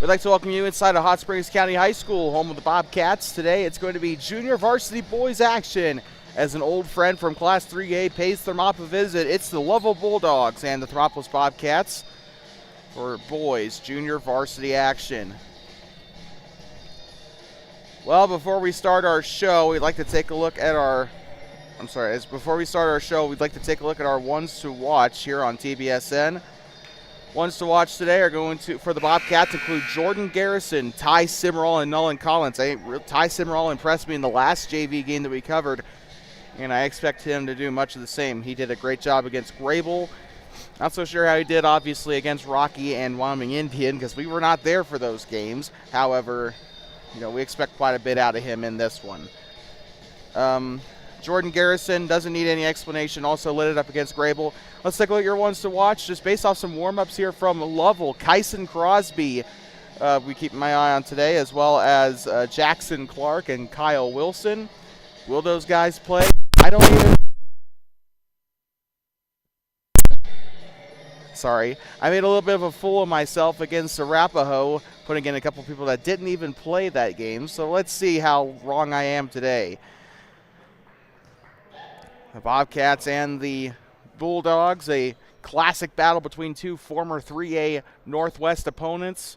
We'd like to welcome you inside of Hot Springs County High School, home of the Bobcats. Today it's going to be junior varsity boys action as an old friend from Class 3A pays Thermopolis a visit. It's the Lovell Bulldogs and the Thermopolis Bobcats for boys junior varsity action. Well, before we start our show, we'd like to take a look at our before we start our show, we'd like to take a look at our ones to watch here on TBSN. Ones to watch today are going to, for the Bobcats, include Jordan Garrison, Ty Simmerall, and Nolan Collins. Ty Simmerall impressed me in the last JV game that we covered, and I expect him to do much of the same. He did a great job against Grable. Not so sure how he did, obviously, against Rocky and Wyoming Indian because we were not there for those games. However, we expect quite a bit out of him in this one. Jordan Garrison doesn't need any explanation, also lit it up against Grable. Let's take a look at your ones to watch, just based off some warm-ups here from Lovell. Kyson Crosby, we keep my eye on today, as well as Jackson Clark and Kyle Wilson. Will those guys play? I made a little bit of a fool of myself against Arapahoe, putting in a couple people that didn't even play that game, so let's see how wrong I am today. The Bobcats and the Bulldogs, a classic battle between two former 3A Northwest opponents.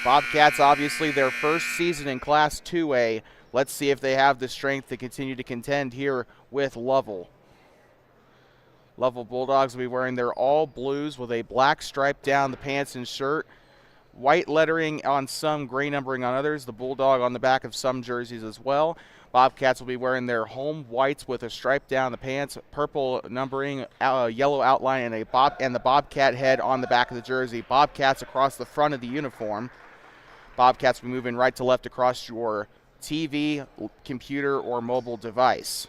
Bobcats, obviously, their first season in Class 2A. Let's see if they have the strength to continue to contend here with Lovell. Lovell Bulldogs will be wearing their all blues with a black stripe down the pants and shirt. White lettering on some, gray numbering on others. The Bulldog on the back of some jerseys as well. Bobcats will be wearing their home whites with a stripe down the pants, purple numbering, yellow outline, and the Bobcat head on the back of the jersey. Bobcats across the front of the uniform. Bobcats will be moving right to left across your TV, computer, or mobile device.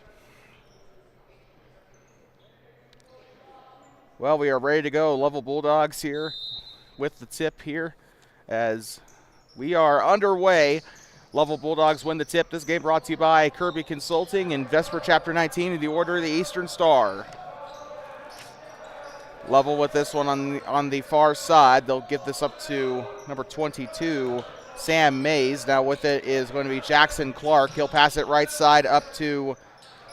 Well, we are ready to go. Lovell Bulldogs here with the tip here as we are underway. Lovell Bulldogs win the tip. This game brought to you by Kirby Consulting and Vesper Chapter 19 of the Order of the Eastern Star. Lovell with this one on the far side. They'll give this up to number 22, Sam Mays. Now with it is going to be Jackson Clark. He'll pass it right side up to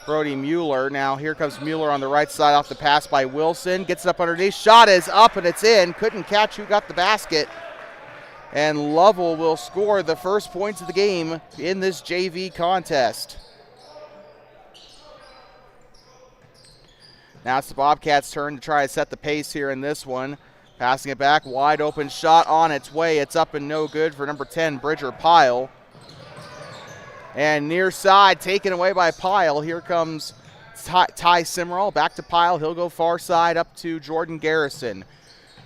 Brody Mueller. Now here comes Mueller on the right side off the pass by Wilson. Gets it up underneath. Shot is up and it's in. Couldn't catch who got the basket. And Lovell will score the first points of the game in this JV contest. Now it's the Bobcats' turn to try to set the pace here in this one. Passing it back, wide open shot on its way. It's up and no good for number 10, Bridger Pyle. And near side, taken away by Pyle. Here comes Ty Simmerall, back to Pyle. He'll go far side up to Jordan Garrison.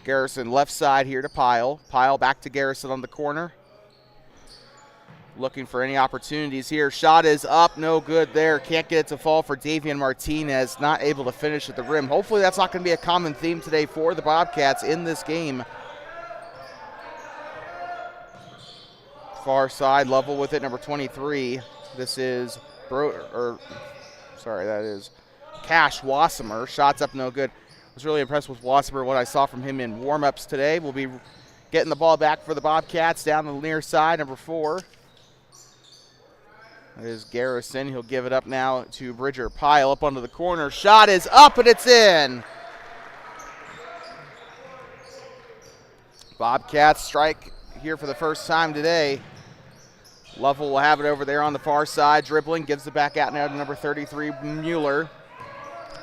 Garrison left side here to Pyle. Pyle back to Garrison on the corner. Looking for any opportunities here. Shot is up, no good there. Can't get it to fall for Davian Martinez. Not able to finish at the rim. Hopefully that's not going to be a common theme today for the Bobcats in this game. Far side, Lovell with it, number 23. This is that is Cash Wassemer. Shots up, no good. Was really impressed with Wassemer, what I saw from him in warm-ups today. We'll be getting the ball back for the Bobcats down the near side, number 4. That is Garrison. He'll give it up now to Bridger Pyle up onto the corner. Shot is up and it's in. Bobcats strike here for the first time today. Lovell will have it over there on the far side, dribbling, gives it back out now to number 33, Mueller.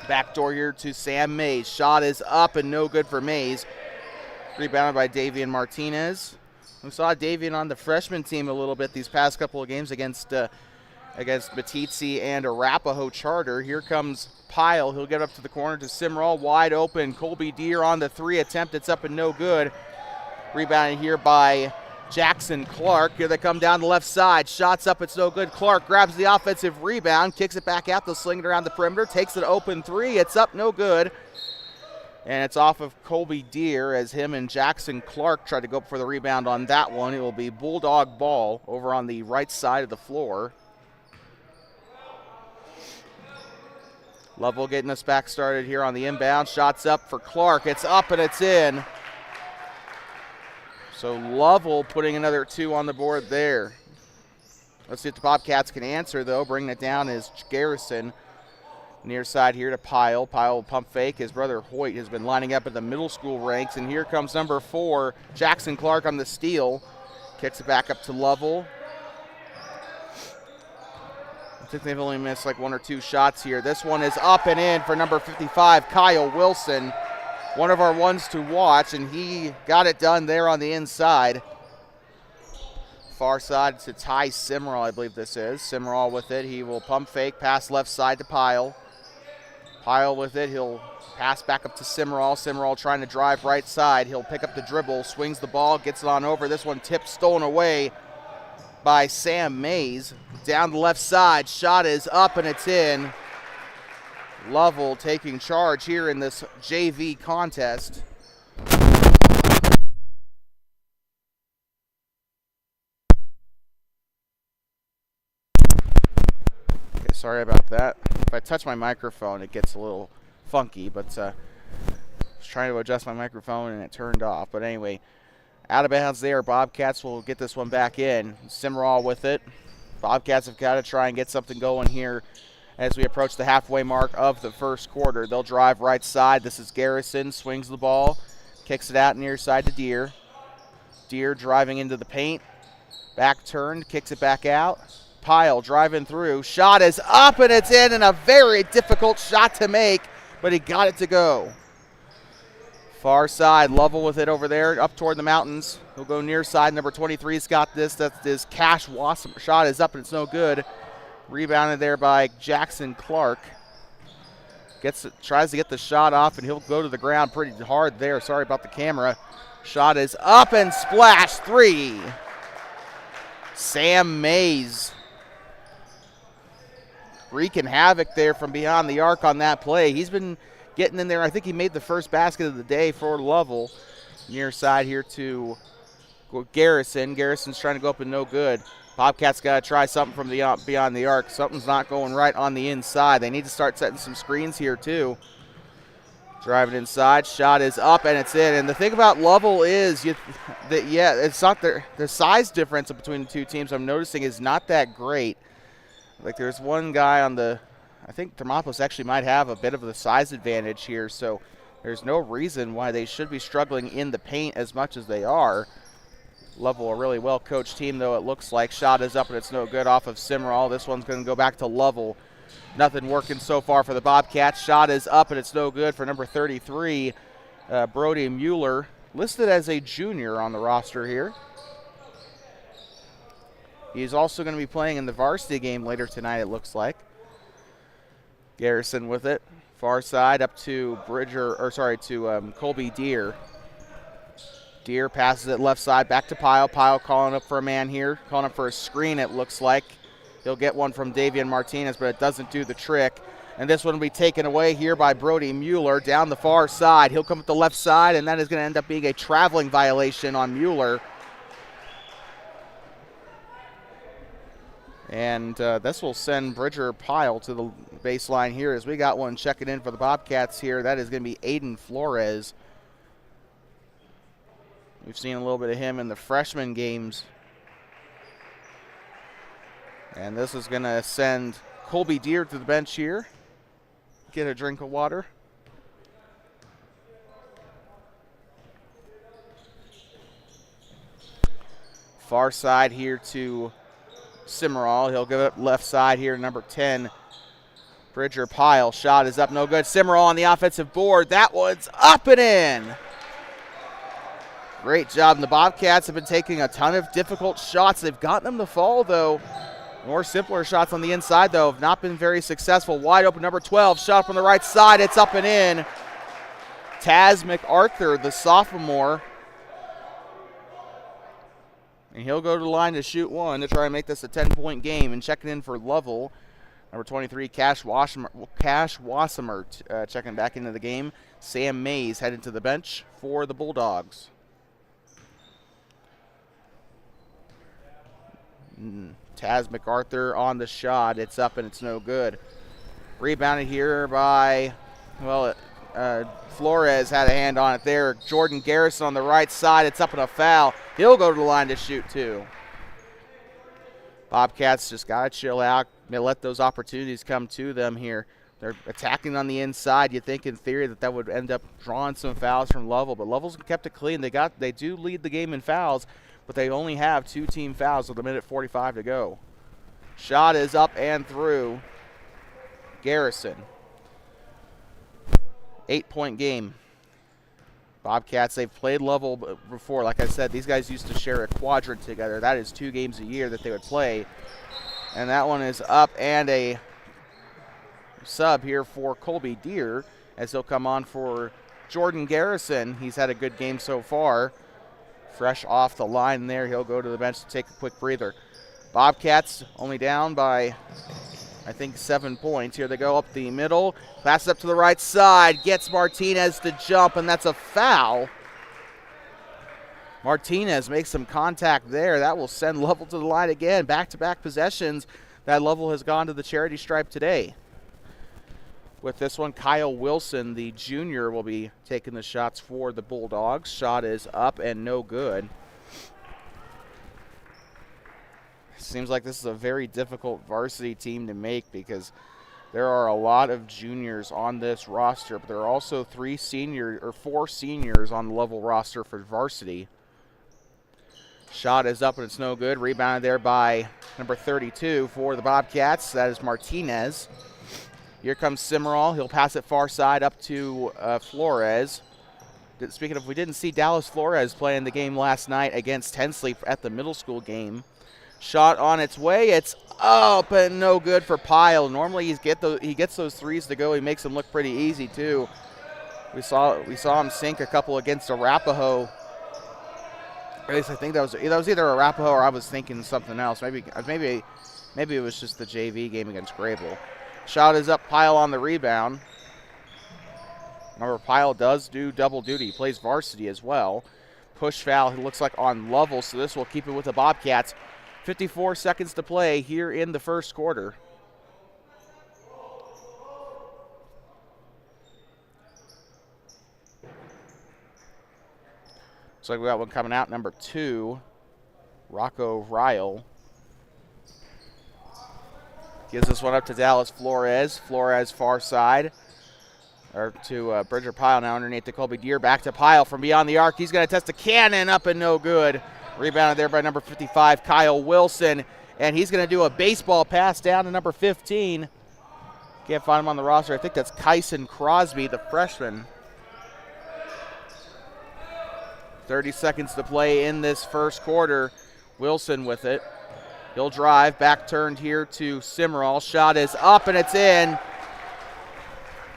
Backdoor here to Sam Mays. Shot is up and no good for Mays. Rebounded by Davian Martinez. We saw Davian on the freshman team a little bit these past couple of games against Batizzi and Arapahoe Charter. Here comes Pyle. He'll get up to the corner to Simmerall. Wide open. Colby Deere on the 3 attempt. It's up and no good. Rebounded here by Jackson Clark. Here they come down the left side. Shots up, it's no good. Clark grabs the offensive rebound, kicks it back out. They'll sling it around the perimeter, takes an open 3. It's up, no good. And it's off of Colby Deere as him and Jackson Clark try to go up for the rebound on that one. It will be Bulldog ball over on the right side of the floor. Lovell getting us back started here on the inbound. Shots up for Clark. It's up and it's in. So Lovell putting another 2 on the board there. Let's see if the Bobcats can answer, though. Bringing it down is Garrison. Near side here to Pyle. Pyle will pump fake. His brother Hoyt has been lining up at the middle school ranks. And here comes number 4, Jackson Clark on the steal. Kicks it back up to Lovell. I think they've only missed like 1 or 2 shots here. This one is up and in for number 55, Kyle Wilson. One of our ones to watch, and he got it done there on the inside. Far side to Ty Simmerall, I believe this is. Simmerall with it. He will pump fake, pass left side to Pyle. Pyle with it. He'll pass back up to Simmerall. Simmerall trying to drive right side. He'll pick up the dribble, swings the ball, gets it on over. This one tipped, stolen away by Sam Mays. Down the left side. Shot is up and it's in. Lovell taking charge here in this JV contest. Okay, sorry about that. If I touch my microphone, it gets a little funky, but I was trying to adjust my microphone and it turned off. But anyway, out of bounds there. Bobcats will get this one back in. Simmerall with it. Bobcats have got to try and get something going here as we approach the halfway mark of the first quarter. They'll drive right side. This is Garrison, swings the ball, kicks it out near side to Deere. Deere driving into the paint, back turned, kicks it back out. Pyle driving through, shot is up and it's in, and a very difficult shot to make, but he got it to go. Far side, Lovell with it over there, up toward the mountains. He'll go near side, number 23's got this. That's his Cash Wasserman. Shot is up and it's no good. Rebounded there by Jackson Clark. Tries to get the shot off, and he'll go to the ground pretty hard there. Sorry about the camera. Shot is up and splash, 3. Sam Mays wreaking havoc there from beyond the arc on that play. He's been getting in there. I think he made the first basket of the day for Lovell. Near side here to Garrison. Garrison's trying to go up and no good. Bobcats got to try something from beyond the arc. Something's not going right on the inside. They need to start setting some screens here too. Driving inside, shot is up and it's in. And the thing about Lovell is it's not the size difference between the two teams I'm noticing is not that great. Like there's one guy on I think Thermopolis actually might have a bit of the size advantage here, so there's no reason why they should be struggling in the paint as much as they are. Lovell, a really well-coached team, though, it looks like. Shot is up, and it's no good off of Simmerall. This one's going to go back to Lovell. Nothing working so far for the Bobcats. Shot is up, and it's no good for number 33, Brody Mueller, listed as a junior on the roster here. He's also going to be playing in the varsity game later tonight, it looks like. Garrison with it. Far side up to Colby Deere. Deere passes it left side back to Pyle. Pyle calling up for a man here. Calling up for a screen, it looks like. He'll get one from Davian Martinez, but it doesn't do the trick. And this one will be taken away here by Brody Mueller down the far side. He'll come up the left side, and that is going to end up being a traveling violation on Mueller. And this will send Bridger Pyle to the baseline here as we got one checking in for the Bobcats here. That is going to be Aiden Flores. We've seen a little bit of him in the freshman games. And this is going to send Colby Deere to the bench here. Get a drink of water. Far side here to Simmerall. He'll give it left side here, number 10, Bridger Pyle. Shot is up, no good. Simmerall on the offensive board. That one's up and in. Great job. And the Bobcats have been taking a ton of difficult shots. They've gotten them to fall, though. More simpler shots on the inside, though, have not been very successful. Wide open, number 12, shot up on the right side. It's up and in. Taz McArthur, the sophomore. And he'll go to the line to shoot one to try and make this a 10-point game. And checking in for Lovell, number 23, Cash Wasserman checking back into the game. Sam Mays headed to the bench for the Bulldogs. Taz McArthur on the shot. It's up and it's no good. Rebounded here by, Flores had a hand on it there. Jordan Garrison on the right side. It's up in a foul. He'll go to the line to shoot too. Bobcats just got to chill out. Let those opportunities come to them here. They're attacking on the inside. You'd think in theory that would end up drawing some fouls from Lovell, but Lovell's kept it clean. They do lead the game in fouls, but they only have 2 team fouls with 1:45 to go. Shot is up and through. Garrison. 8-point game. Bobcats, they've played Lovell before. Like I said, these guys used to share a quadrant together. That is 2 games a year that they would play. And that one is up, and a sub here for Colby Deere as he'll come on for Jordan Garrison. He's had a good game so far. Fresh off the line there. He'll go to the bench to take a quick breather. Bobcats only down by, I think, 7 points. Here they go up the middle. Pass up to the right side. Gets Martinez to jump, and that's a foul. Martinez makes some contact there. That will send Lovell to the line again. Back-to-back possessions that Lovell has gone to the charity stripe today. With this one, Kyle Wilson, the junior, will be taking the shots for the Bulldogs. Shot is up and no good. Seems like this is a very difficult varsity team to make because there are a lot of juniors on this roster, but there are also 4 seniors on the Lovell roster for varsity. Shot is up and it's no good. Rebounded there by number 32 for the Bobcats. That is Martinez. Here comes Simmerall. He'll pass it far side up to Flores. Speaking of, we didn't see Dallas Flores play in the game last night against Hensley at the middle school game. Shot on its way. It's up and no good for Pyle. Normally he gets those threes to go. He makes them look pretty easy too. We saw him sink a couple against Arapahoe. At least I think that was either Arapahoe or I was thinking something else. Maybe it was just the JV game against Grable. Shot is up. Pyle on the rebound. Remember, Pyle does do double duty. He plays varsity as well. Push foul, it looks like, on Lovell, so this will keep it with the Bobcats. 54 seconds to play here in the first quarter. Looks like we got one coming out, number 2, Rocco Ryle. Gives this one up to Dallas Flores. Flores far side. Or to Bridger Pyle now underneath to Colby Deere. Back to Pyle from beyond the arc. He's going to test a cannon up and no good. Rebounded there by number 55, Kyle Wilson. And he's going to do a baseball pass down to number 15. Can't find him on the roster. I think that's Kyson Crosby, the freshman. 30 seconds to play in this first quarter. Wilson with it. He'll drive, back turned here to Simmerall. Shot is up and it's in.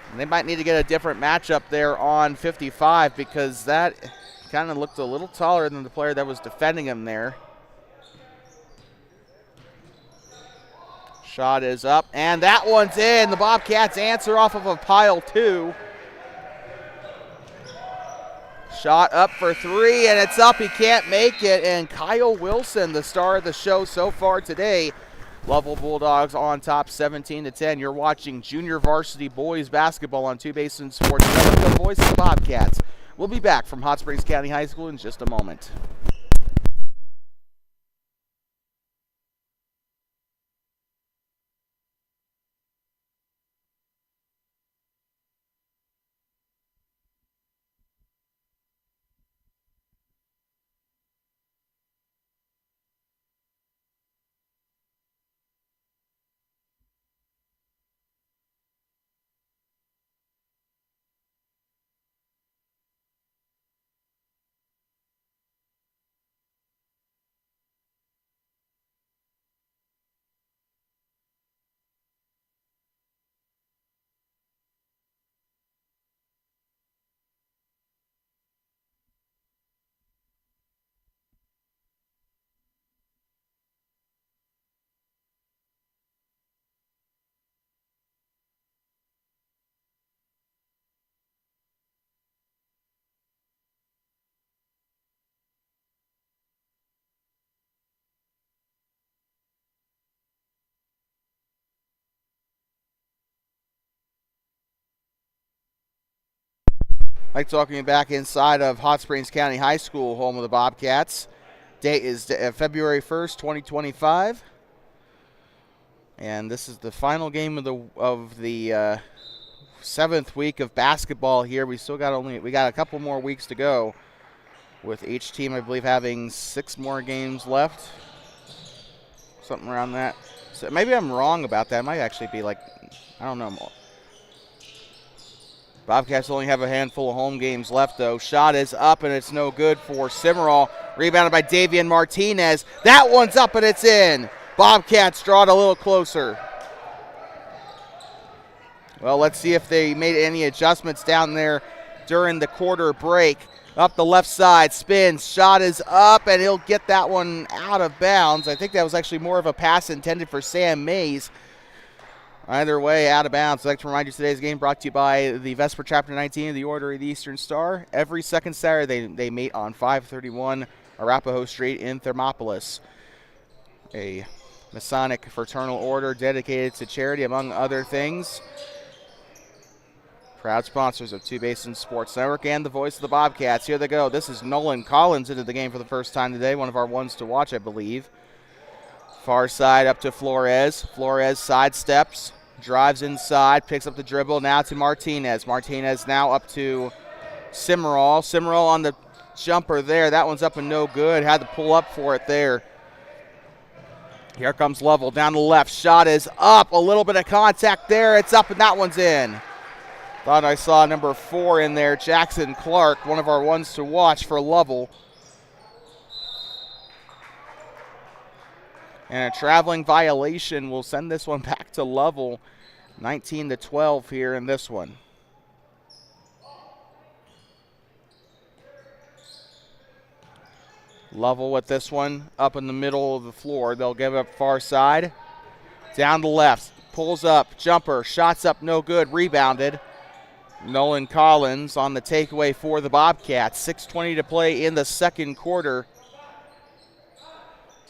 And they might need to get a different matchup there on 55 because that kind of looked a little taller than the player that was defending him there. Shot is up and that one's in. The Bobcats answer off of a Pyle 2. Shot up for 3, and it's up. He can't make it. And Kyle Wilson, the star of the show so far today. Lovell Bulldogs on top 17-10. You're watching junior varsity boys basketball on Two Basin Sports. The voice of the Bobcats. We'll be back from Hot Springs County High School in just a moment. Like talking back inside of Hot Springs County High School, home of the Bobcats. Date is February 1st, 2025. And this is the final game of the 7th week of basketball here. We got a couple more weeks to go, with each team, I believe, having 6 more games left. Something around that. So maybe I'm wrong about that. It might actually be like, I don't know. Bobcats only have a handful of home games left, though. Shot is up, and it's no good for Cimarron. Rebounded by Davian Martinez. That one's up, and it's in. Bobcats draw it a little closer. Well, let's see if they made any adjustments down there during the quarter break. Up the left side, spins, shot is up, and he'll get that one out of bounds. I think that was actually more of a pass intended for Sam Mays. Either way, out of bounds. I'd like to remind you today's game brought to you by the Vesper Chapter 19 of the Order of the Eastern Star. Every second Saturday, they meet on 531 Arapahoe Street in Thermopolis. A Masonic fraternal order dedicated to charity, among other things. Proud sponsors of Two Basins Sports Network and the voice of the Bobcats. Here they go. This is Nolan Collins into the game for the first time today. One of our ones to watch, I believe. Far side up to Flores. Flores sidesteps, drives inside, picks up the dribble. Now to Martinez. Martinez now up to Cimarron. Cimarron on the jumper there. That one's up and no good. Had to pull up for it there. Here comes Lovell down the left. Shot is up. A little bit of contact there. It's up and that one's in. Thought I saw number 4 in there, Jackson Clark, one of our ones to watch for Lovell. And a traveling violation will send this one back to Lovell. 19-12 here in this one. Lovell with this one up in the middle of the floor. They'll give it up far side. Down the left. Pulls up. Jumper. Shots up. No good. Rebounded. Nolan Collins on the takeaway for the Bobcats. 6:20 to play in the second quarter.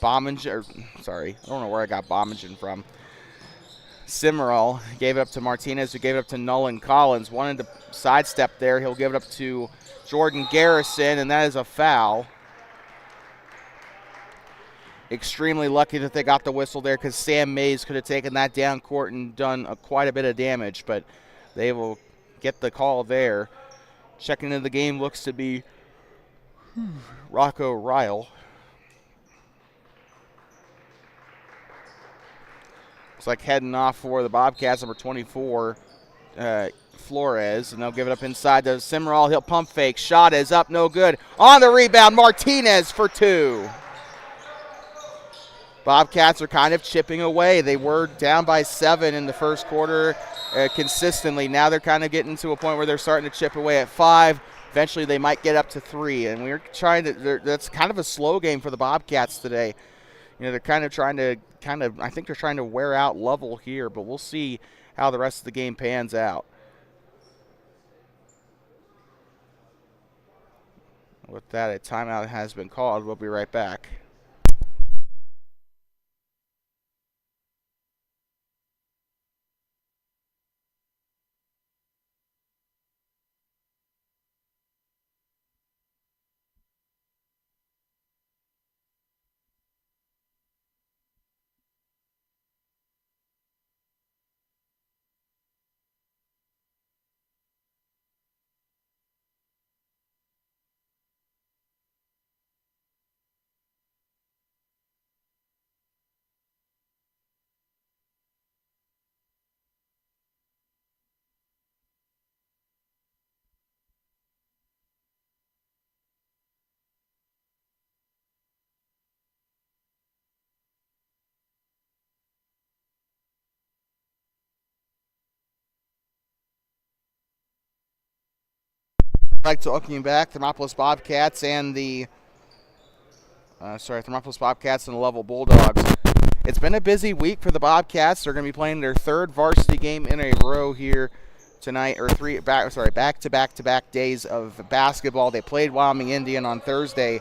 I don't know where I got Bommingen from. Cimarron gave it up to Martinez, who gave it up to Nolan Collins. Wanted to sidestep there. He'll give it up to Jordan Garrison, and that is a foul. Extremely lucky that they got the whistle there, because Sam Mays could have taken that down court and done quite a bit of damage, but they will get the call there. Checking into the game looks to be Rocco Ryle. Looks like heading off for the Bobcats, number 24, Flores, and they'll give it up inside to Cimarron. He'll pump fake. Shot is up, no good. On the rebound, Martinez for 2. Bobcats are kind of chipping away. They were down by 7 in the first quarter consistently. Now they're kind of getting to a point where they're starting to chip away at 5. Eventually they might get up to 3. And we're trying to, that's kind of a slow game for the Bobcats today. You know, they're kind of trying to, I think they're trying to wear out Lovell here, but we'll see how the rest of the game pans out. With that, a timeout has been called. We'll be right back. Like talking back, Thermopolis Bobcats and the Thermopolis Bobcats and the Lovell Bulldogs. It's been a busy week for the Bobcats. They're going to be playing their 3rd varsity game in a row here tonight, or back-to-back days of basketball. They played Wyoming Indian on Thursday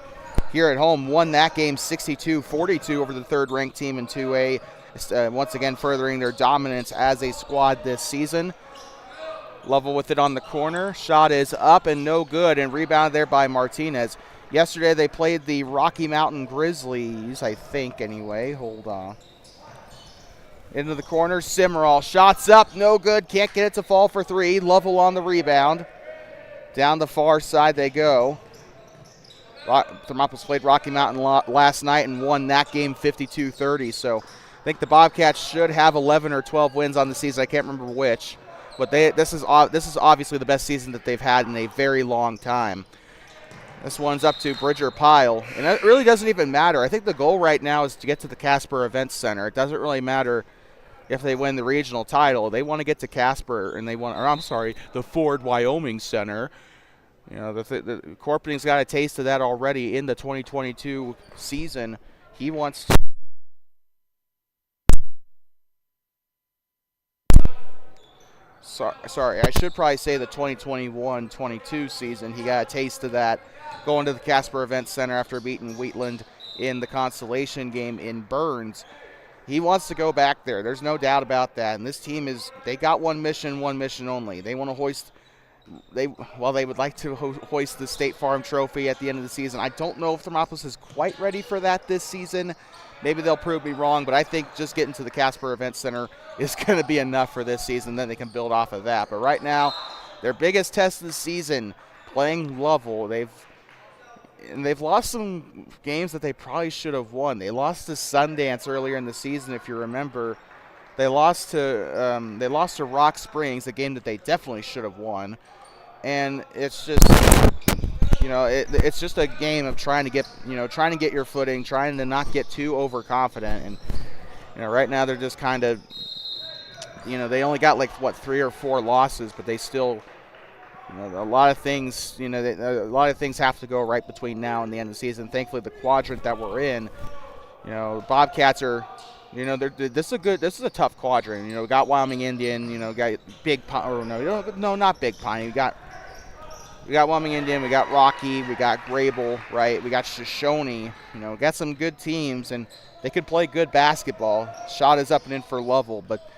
here at home, won that game 62-42 over the 3rd-ranked team in 2A, once again furthering their dominance as a squad this season. Lovell with it on the corner. Shot is up and no good, and rebounded there by Martinez. Yesterday they played the Rocky Mountain Grizzlies, I think anyway. Hold on. Into the corner, Simmerall. Shots up, no good. Can't get it to fall for three. Lovell on the rebound. Down the far side they go. Thermopolis played Rocky Mountain last night and won that game 52-30. So I think the Bobcats should have 11 or 12 wins on the season. I can't remember which. But this is obviously the best season that they've had in a very long time. This one's up to Bridger Pyle. And it really doesn't even matter. I think the goal right now is to get to the Casper Events Center. It doesn't really matter if they win the regional title. They want to get to Casper, and the Ford Wyoming Center. You know, the Corpening's got a taste of that already in the 2022 season. He wants to. Sorry, I should probably say the 2021-22 season. He got a taste of that going to the Casper Events Center after beating Wheatland in the consolation game in Burns. He wants to go back there. There's no doubt about that. And this team they got one mission only. They want to hoist. They would like to hoist the State Farm Trophy at the end of the season. I don't know if Thermopolis is quite ready for that this season. Maybe they'll prove me wrong, but I think just getting to the Casper Events Center is going to be enough for this season. Then they can build off of that. But right now, their biggest test of the season, playing Lovell. They've lost some games that they probably should have won. They lost to Sundance earlier in the season, if you remember. They lost to Rock Springs, a game that they definitely should have won. And it's just, it's just a game of trying to get your footing, trying to not get too overconfident. And right now they're just kind of, they only got 3 or 4 losses, but they still, a lot of things, a lot of things have to go right between now and the end of the season. Thankfully, the quadrant that we're in, Bobcats are. This is a tough quadrant. We got Wyoming Indian. Got Big Pine. Not Big Pine. We got Wyoming Indian. We got Rocky. We got Grable. Right. We got Shoshone. Got some good teams, and they could play good basketball. Shot is up and in for Lovell, but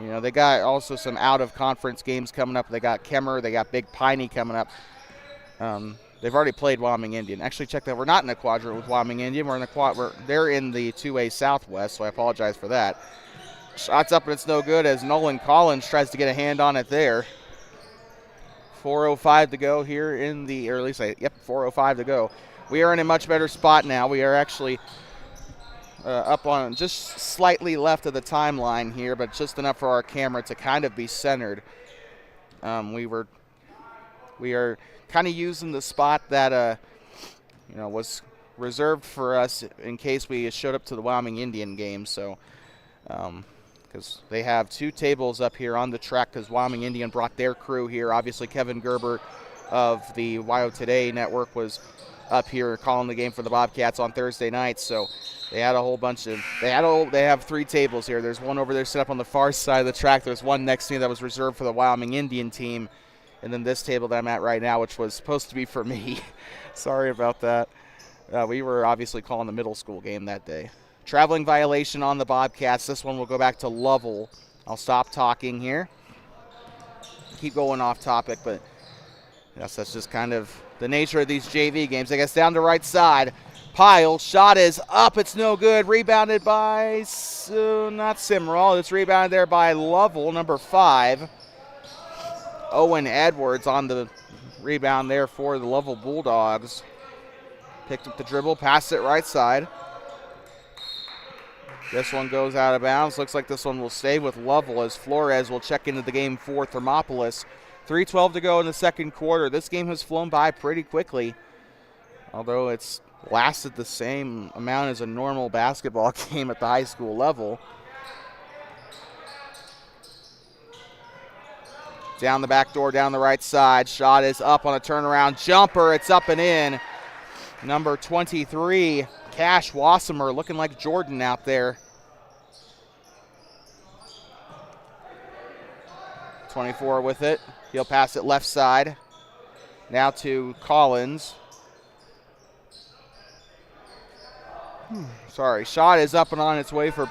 they got also some out of conference games coming up. They got Kemmer. They got Big Piney coming up. They've already played Wyoming Indian. Actually, check that. We're not in a quadrant with Wyoming Indian. They're in the 2A Southwest, so I apologize for that. Shots up, and it's no good as Nolan Collins tries to get a hand on it there. 4:05 to go here in the, or at least, 4:05 to go. We are in a much better spot now. We are actually up on just slightly left of the timeline here, but just enough for our camera to kind of be centered. We are kind of using the spot that was reserved for us in case we showed up to the Wyoming Indian game. So because they have 2 tables up here on the track because Wyoming Indian brought their crew here. Obviously Kevin Gerber of the WYO Today network was up here calling the game for the Bobcats on Thursday night. So they had a whole bunch of they have 3 tables here. There's one over there set up on the far side of the track. There's one next to me that was reserved for the Wyoming Indian team. And then this table that I'm at right now, which was supposed to be for me. Sorry about that. We were obviously calling the middle school game that day. Traveling violation on the Bobcats. This one will go back to Lovell. I'll stop talking here. Keep going off topic, but yes, that's just kind of the nature of these JV games. I guess down the right side. Pyle, shot is up. It's no good. Rebounded by, not Simmerall. It's rebounded there by Lovell, number 5. Owen Edwards on the rebound there for the Lovell Bulldogs. Picked up the dribble, passed it right side. This one goes out of bounds. Looks like this one will stay with Lovell as Flores will check into the game for Thermopolis. 3:12 to go in the second quarter. This game has flown by pretty quickly, although it's lasted the same amount as a normal basketball game at the high school level. Down the back door, down the right side. Shot is up on a turnaround jumper. It's up and in. Number 23, Cash Wassemer, looking like Jordan out there. 24 with it. He'll pass it left side. Now to Collins. Shot is up and on its way for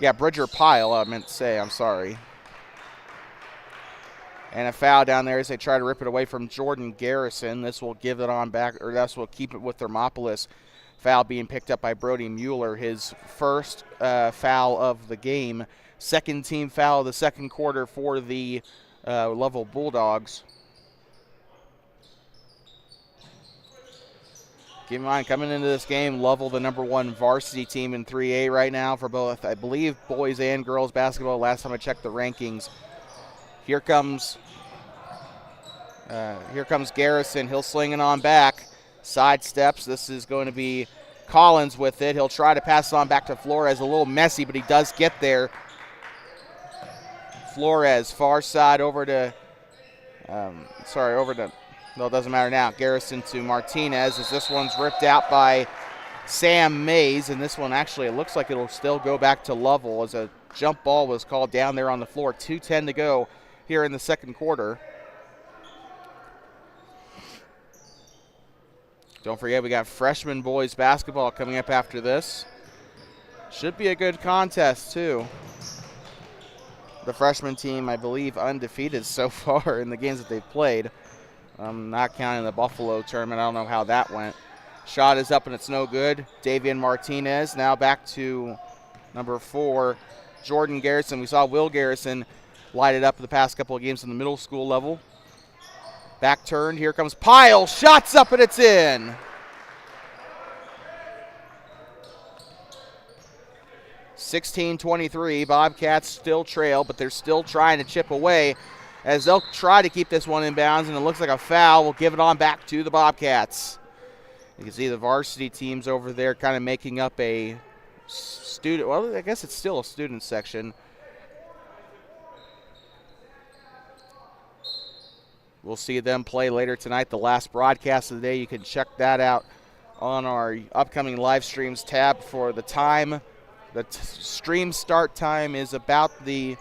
Yeah, Bridger Pyle, I meant to say. I'm sorry. And a foul down there as they try to rip it away from Jordan Garrison. This will give it on back, or this will keep it with Thermopolis. Foul being picked up by Brody Mueller, his first foul of the game. Second team foul of the second quarter for the Lovell Bulldogs. Keep in mind, coming into this game, Lovell, the number 1 varsity team in 3A right now for both, I believe, boys and girls basketball. Last time I checked the rankings. Here comes Garrison. He'll sling it on back. Side steps. This is going to be Collins with it. He'll try to pass it on back to Flores. A little messy, but he does get there. Flores, far side over to, no, it doesn't matter now. Garrison to Martinez as this one's ripped out by Sam Mays. And this one actually, it looks like it'll still go back to Lovell as a jump ball was called down there on the floor. 2:10 to go here in the second quarter. Don't forget, we got freshman boys basketball coming up after this. Should be a good contest, too. The freshman team, I believe, undefeated so far in the games that they've played. Not counting the Buffalo tournament. I don't know how that went. Shot is up and it's no good. Davian Martinez now back to number 4, Jordan Garrison. We saw Will Garrison light it up the past couple of games in the middle school level. Back turned. Here comes Pyle. Shots up and it's in. (16-23). Bobcats still trail, but they're still trying to chip away as they'll try to keep this one in bounds, and it looks like a foul will give it on back to the Bobcats. You can see the varsity teams over there kind of making up a student, well, I guess it's still a student section. We'll see them play later tonight, the last broadcast of the day. You can check that out on our upcoming live streams tab for the time. The stream start time is about the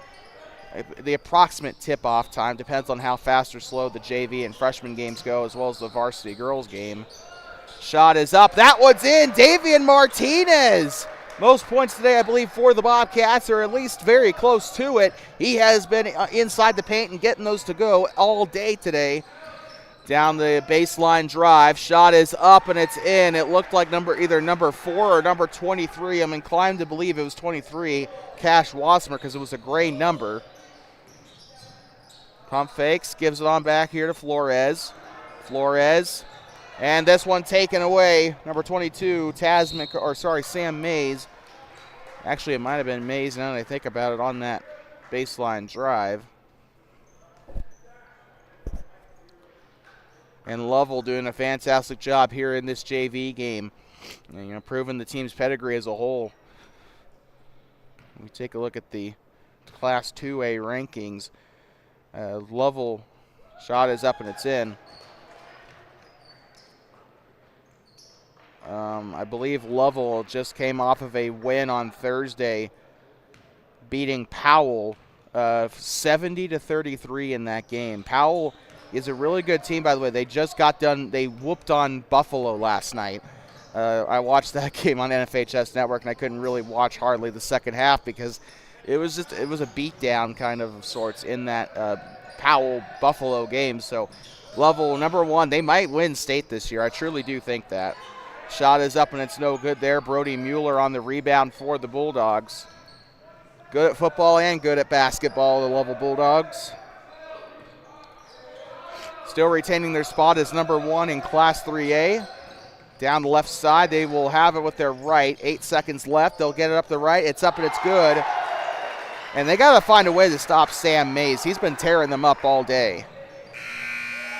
approximate tip-off time. Depends on how fast or slow the JV and freshman games go, as well as the varsity girls game. Shot is up. That one's in. Davian Martinez. Most points today, I believe, for the Bobcats, or at least very close to it. He has been inside the paint and getting those to go all day today. Down the baseline drive. Shot is up and it's in. It looked like either number 4 or number 23. I'm inclined to believe it was 23, Cash Wasmer, because it was a gray number. Pump fakes, gives it on back here to Flores. Flores. And this one taken away. Number 22, Sam Mays. Actually, it might have been Mays now that I think about it on that baseline drive. And Lovell doing a fantastic job here in this JV game. And, proving the team's pedigree as a whole. We take a look at the Class 2A rankings. Lovell shot is up and it's in. I believe Lovell just came off of a win on Thursday, beating Powell 70-33 in that game. Powell is a really good team, by the way. They just got done. They whooped on Buffalo last night. I watched that game on NFHS Network, and I couldn't really watch hardly the second half because it was a beatdown kind of sorts in that Powell-Buffalo game. So Lovell, number 1, they might win state this year. I truly do think that. Shot is up, and it's no good there. Brody Mueller on the rebound for the Bulldogs. Good at football and good at basketball, the Lovell Bulldogs. Still retaining their spot as number 1 in Class 3A. Down the left side, they will have it with their right. 8 seconds left. They'll get it up the right. It's up and it's good. And they got to find a way to stop Sam Mays. He's been tearing them up all day.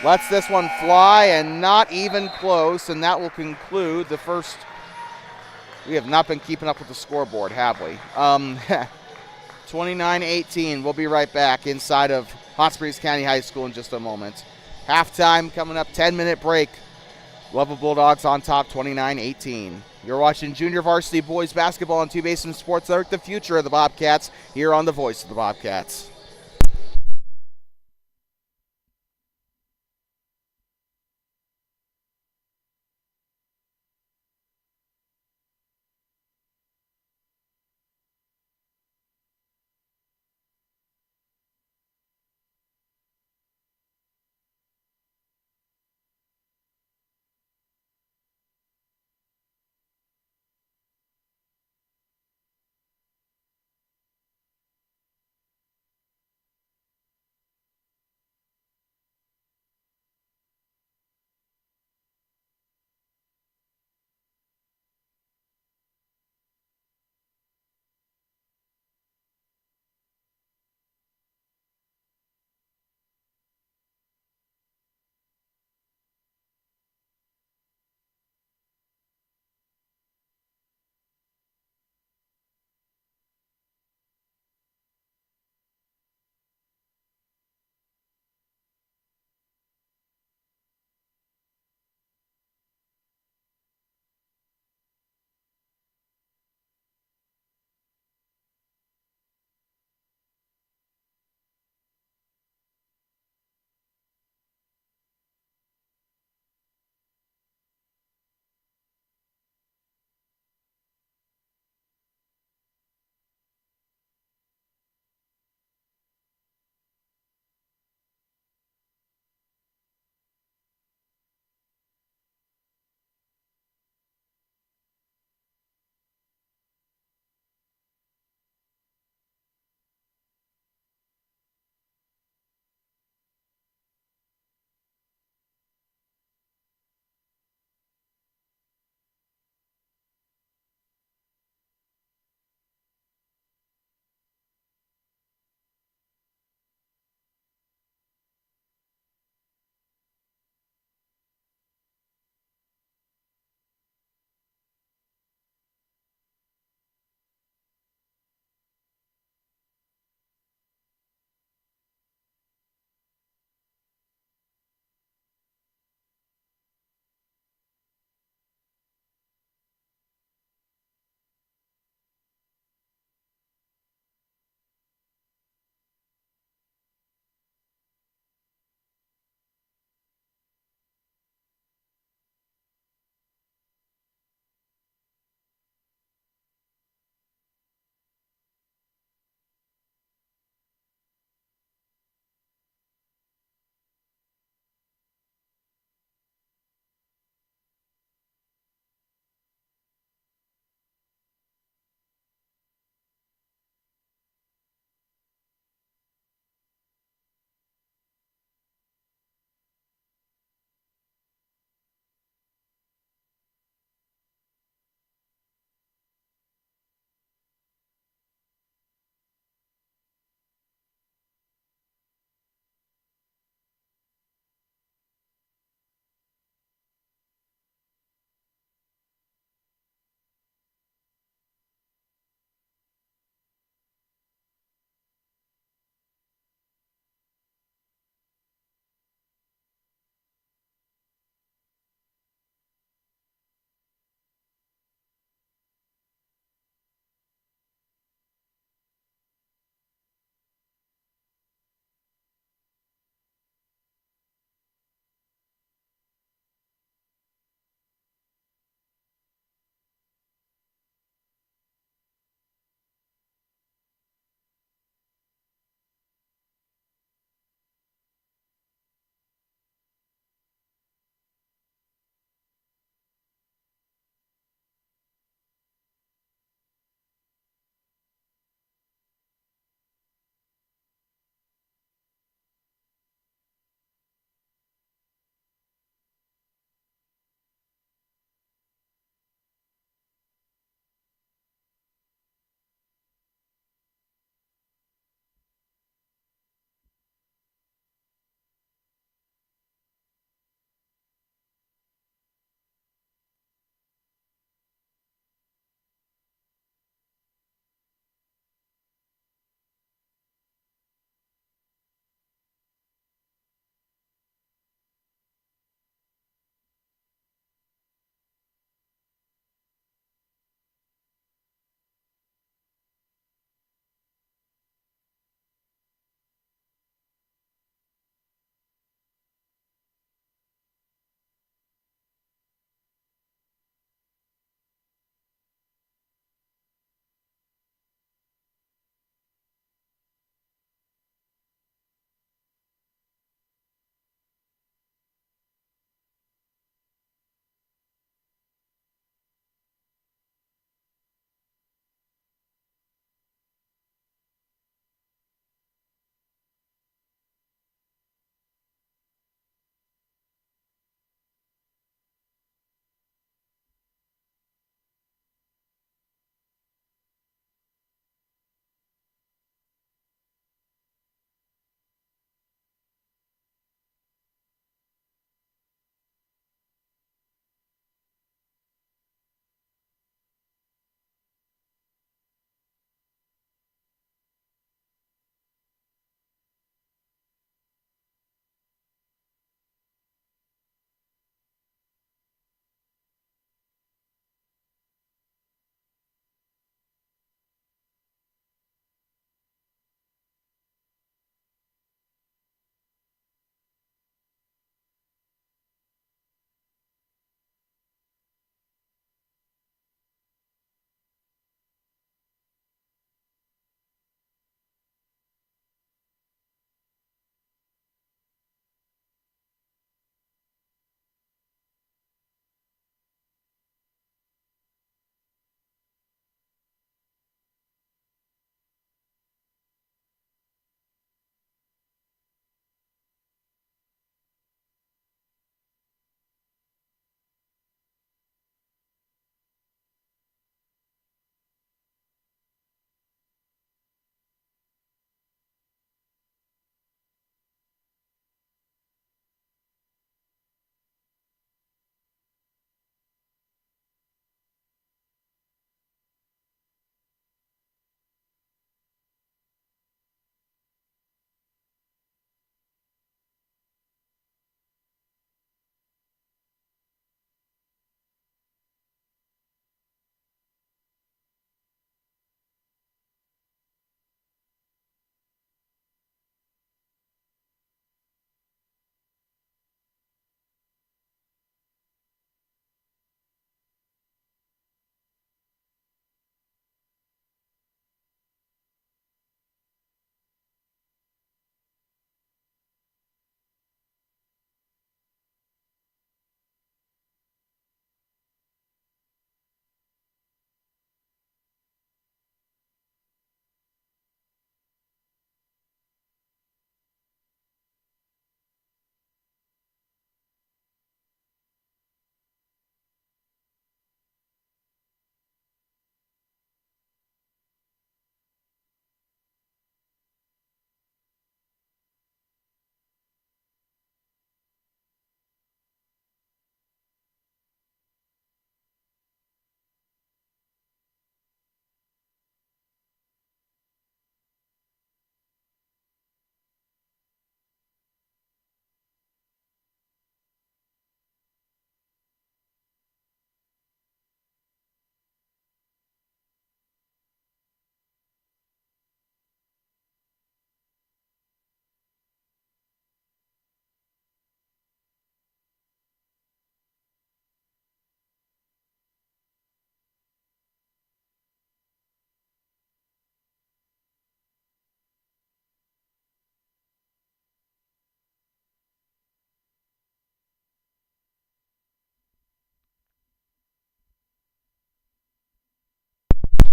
Lets this one fly and not even close, and that will conclude the first. We have not been keeping up with the scoreboard, have we? 29-18. We'll be right back inside of Hot Springs County High School in just a moment. Halftime coming up, 10-minute break. Lovell Bulldogs on top, 29-18. You're watching Junior Varsity Boys Basketball on Two Basin Sports Network, the future of the Bobcats, here on the Voice of the Bobcats.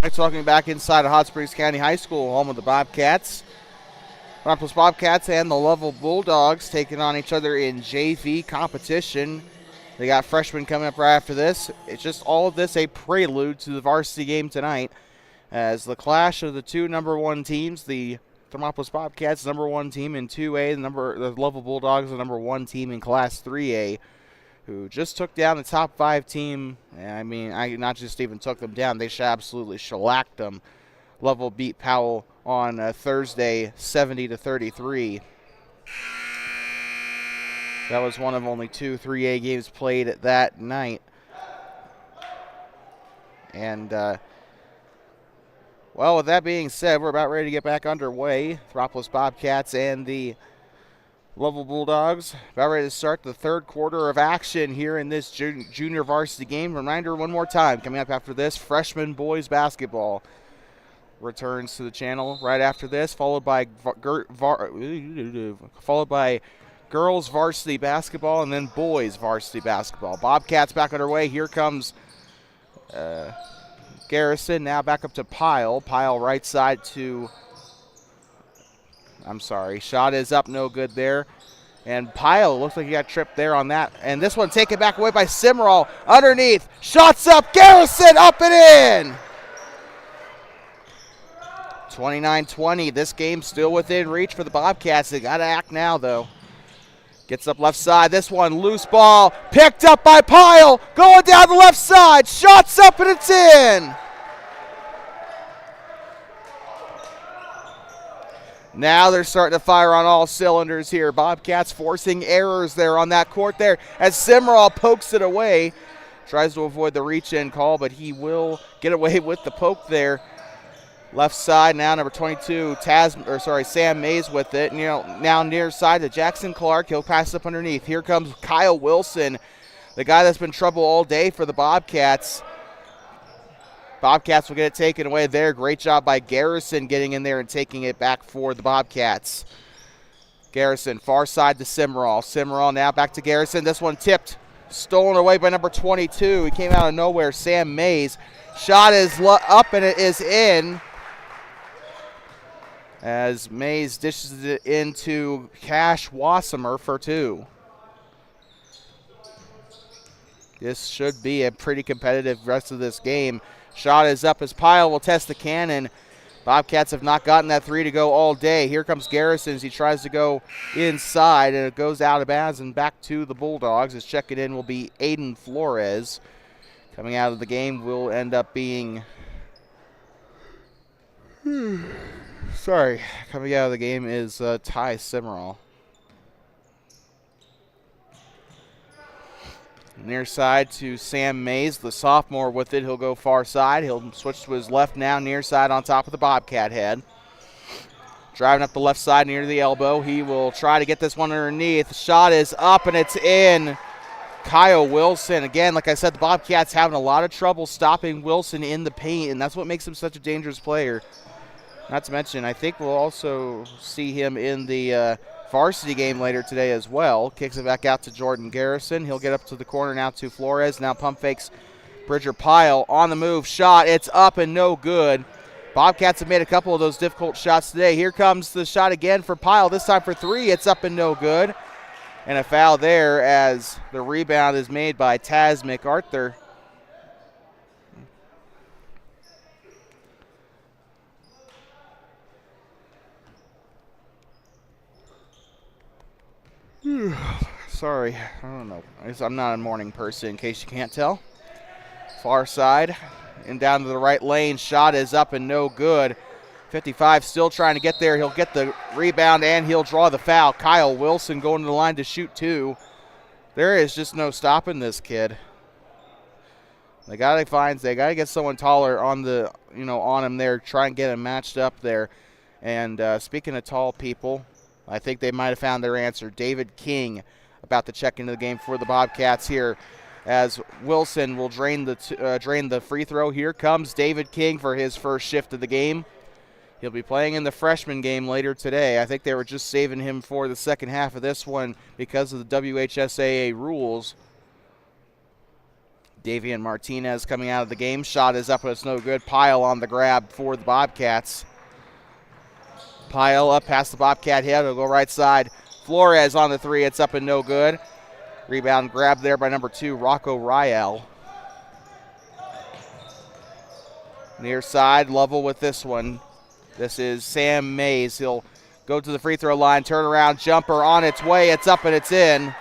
talking back inside of Hot Springs County High School, home of the Bobcats. Thermopolis Bobcats and the Lovell Bulldogs taking on each other in JV competition. They got freshmen coming up right after this. It's just all of this a prelude to the varsity game tonight, as the clash of the two number one teams, the Thermopolis Bobcats, number one team in 2A, the Lovell Bulldogs, the number one team in Class 3A, who just took down the top 5 team. I mean, not just even took them down, they absolutely shellacked them. Lovell beat Powell on Thursday 70-33. That was one of only 2 3A games played that night. And, well, with that being said, we're about ready to get back underway. Thermopolis Bobcats and the Lovell Bulldogs about ready to start the third quarter of action here in this junior varsity game. Reminder one more time, coming up after this, freshman boys basketball returns to the channel right after this, followed by girls varsity basketball and then boys varsity basketball. Bobcats back underway. Here comes Garrison, now back up to Pyle. Pyle right side to, shot is up, no good there. And Pyle looks like he got tripped there on that. And this one taken back away by Simmerall. Underneath, shots up, Garrison up and in! 29-20, this game still within reach for the Bobcats. They got to act now, though. Gets up left side, this one, loose ball, picked up by Pyle, going down the left side, shots up and it's in! Now they're starting to fire on all cylinders here. Bobcats forcing errors there on that court there as Simmerall pokes it away. Tries to avoid the reach-in call, but he will get away with the poke there. Left side now, number 22, Sam Mays with it. Now near side to Jackson Clark. He'll pass up underneath. Here comes Kyle Wilson, the guy that's been trouble all day for the Bobcats. Bobcats will get it taken away there. Great job by Garrison getting in there and taking it back for the Bobcats. Garrison, far side to Simmerall. Simmerall now back to Garrison. This one tipped, stolen away by number 22. He came out of nowhere, Sam Mays. Shot is up and it is in, as Mays dishes it into Cash Wassemer for 2. This should be a pretty competitive rest of this game. Shot is up as Pyle will test the cannon. Bobcats have not gotten that 3 to go all day. Here comes Garrison as he tries to go inside, and it goes out of bounds and back to the Bulldogs. As checking in will be Aiden Flores. Coming out of the game will end up being coming out of the game is Ty Simmerall. Near side to Sam Mays, the sophomore with it. He'll go far side. He'll switch to his left now, near side on top of the Bobcat head. Driving up the left side near the elbow. He will try to get this one underneath. The shot is up and it's in. Kyle Wilson. Again, like I said, the Bobcats having a lot of trouble stopping Wilson in the paint, and that's what makes him such a dangerous player. Not to mention, I think we'll also see him in the varsity game later today as well. Kicks it back out to Jordan Garrison. He'll get up to the corner now to Flores. Now pump fakes Bridger Pyle on the move. Shot, it's up and no good. Bobcats have made a couple of those difficult shots today. Here comes the shot again for Pyle, this time for 3. It's up and no good. And a foul there as the rebound is made by Taz MacArthur. Sorry, I don't know. I'm not a morning person, in case you can't tell. Far side and down to the right lane. Shot is up and no good. 55 still trying to get there. He'll get the rebound and he'll draw the foul. Kyle Wilson going to the line to shoot 2. There is just no stopping this kid. They gotta get someone taller on the on him there. Try and get him matched up there. And speaking of tall people, I think they might have found their answer. David King about to check into the game for the Bobcats here, as Wilson will drain the free throw. Here comes David King for his first shift of the game. He'll be playing in the freshman game later today. I think they were just saving him for the second half of this one because of the WHSAA rules. Davian Martinez coming out of the game. Shot is up, but it's no good. Pyle on the grab for the Bobcats. Pyle up past the Bobcat head. It'll go right side. Flores on the three. It's up and no good. Rebound grab there by number 2, Rocco Riel. Near side, Lovell with this one. This is Sam Mays. He'll go to the free throw line, turn around, jumper on its way. It's up and it's in.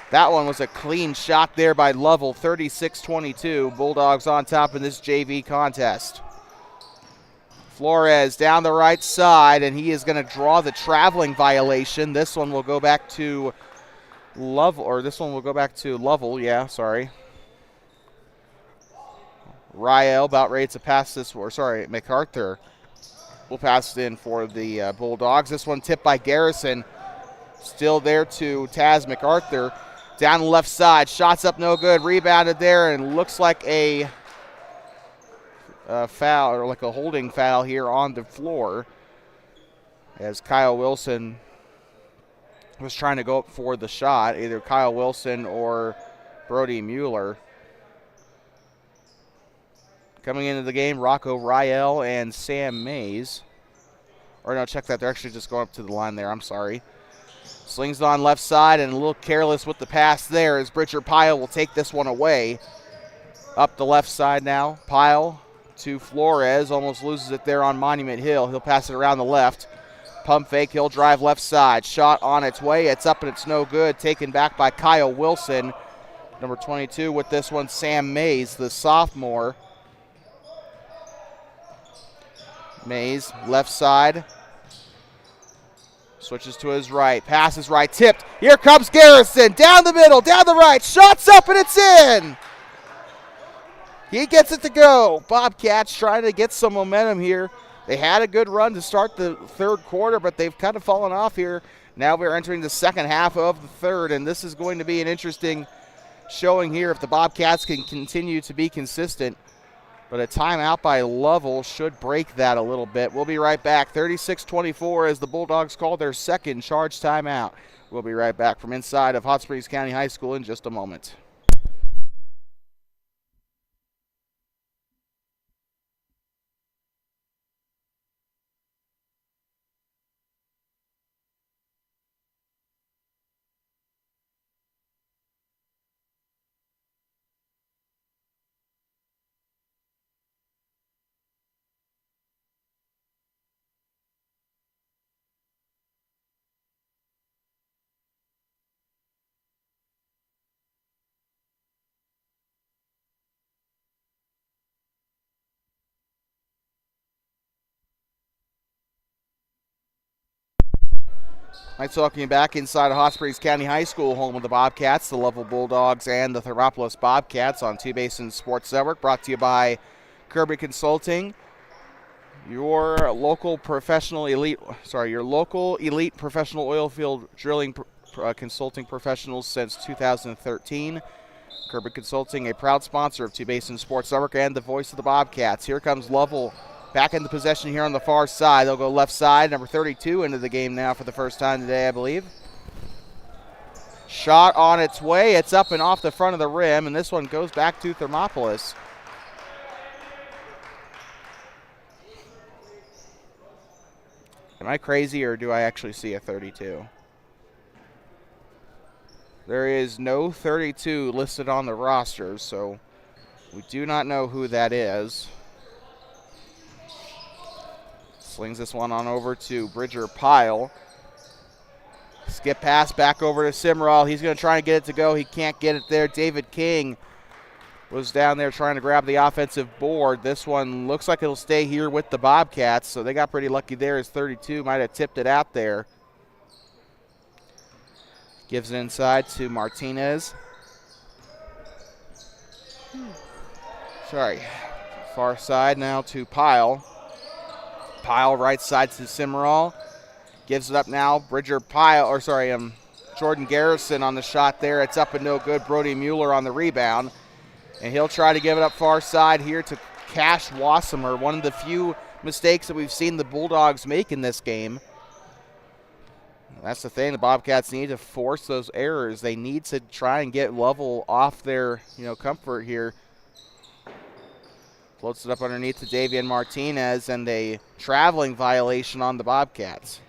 That one was a clean shot there by Lovell, 36-22. Bulldogs on top in this JV contest. Flores down the right side, and he is going to draw the traveling violation. This one will go back to Lovell, yeah, sorry. Riel about ready to pass this, MacArthur will pass it in for the Bulldogs. This one tipped by Garrison. Still there to Taz MacArthur. Down the left side, shots up no good, rebounded there, and looks like a foul, or like a holding foul here on the floor, as Kyle Wilson was trying to go up for the shot, either Kyle Wilson or Brody Mueller. Coming into the game, Rocco Riel and Sam Mays. Or no, check that, they're actually just going up to the line there, I'm sorry. Slings it on left side and a little careless with the pass there as Bridger Pyle will take this one away. Up the left side now, Pyle to Flores, almost loses it there on Monument Hill. He'll pass it around the left. Pump fake, he'll drive left side. Shot on its way, it's up and it's no good. Taken back by Kyle Wilson. Number 22 with this one, Sam Mays, the sophomore. Mays, left side. Switches to his right, passes right, tipped. Here comes Garrison, down the middle, down the right. Shots up and it's in. He gets it to go. Bobcats trying to get some momentum here. They had a good run to start the third quarter, but they've kind of fallen off here. Now we're entering the second half of the third, and this is going to be an interesting showing here if the Bobcats can continue to be consistent. But a timeout by Lovell should break that a little bit. We'll be right back. 36-24 as the Bulldogs call their second charge timeout. We'll be right back from inside of Hot Springs County High School in just a moment. I'm talking back inside of Hot Springs County High School, home of the Bobcats, the Lovell Bulldogs, and the Thermopolis Bobcats on Two Basins Sports Network, brought to you by Kirby Consulting, your local elite professional oil field drilling consulting professionals since 2013. Kirby Consulting, a proud sponsor of Two Basins Sports Network and the voice of the Bobcats. Here comes Lovell. Back in the possession here on the far side. They'll go left side. Number 32 into the game now for the first time today, I believe. Shot on its way. It's up and off the front of the rim, and this one goes back to Thermopolis. Am I crazy, or do I actually see a 32? There is no 32 listed on the roster, so we do not know who that is. Slings this one on over to Bridger Pyle. Skip pass back over to Simrall. He's going to try and get it to go. He can't get it there. David King was down there trying to grab the offensive board. This one looks like it'll stay here with the Bobcats, so they got pretty lucky there as 32 might have tipped it out there. Gives it inside to Martinez. Far side now to Pyle. Pyle right side to Simrall. Gives it up now. Jordan Garrison on the shot there. It's up and no good. Brody Mueller on the rebound. And he'll try to give it up far side here to Cash Wassemer. One of the few mistakes that we've seen the Bulldogs make in this game. That's the thing. The Bobcats need to force those errors. They need to try and get Lovell off their, comfort here. Floats it up underneath to Davian Martinez, and a traveling violation on the Bobcats.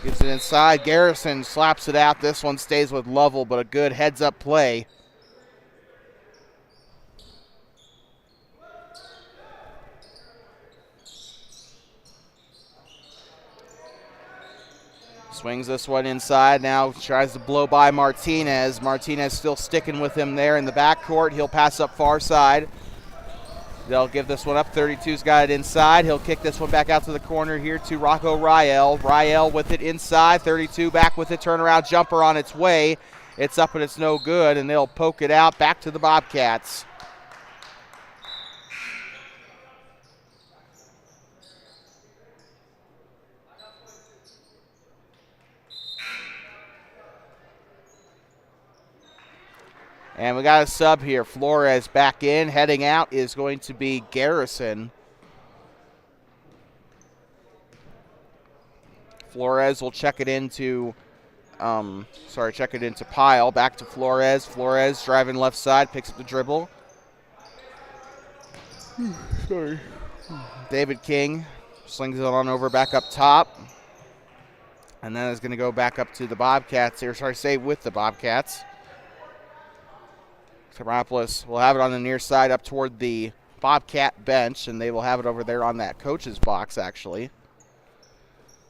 Gives it inside. Garrison slaps it out. This one stays with Lovell, but a good heads-up play. Swings this one inside. Now tries to blow by Martinez. Martinez still sticking with him there in the backcourt. He'll pass up far side. They'll give this one up. 32's got it inside. He'll kick this one back out to the corner here to Rocco Riel. Riel with it inside. 32 back with it. Turnaround jumper on its way. It's up and it's no good, and they'll poke it out back to the Bobcats. And we got a sub here. Flores back in. Heading out is going to be Garrison. Flores will check it into Pyle. Back to Flores. Flores driving left side, picks up the dribble. Sorry. David King slings it on over back up top. And then is going to go back up to the Bobcats here. With the Bobcats. Thermopolis will have it on the near side up toward the Bobcat bench, and they will have it over there on that coach's box, actually.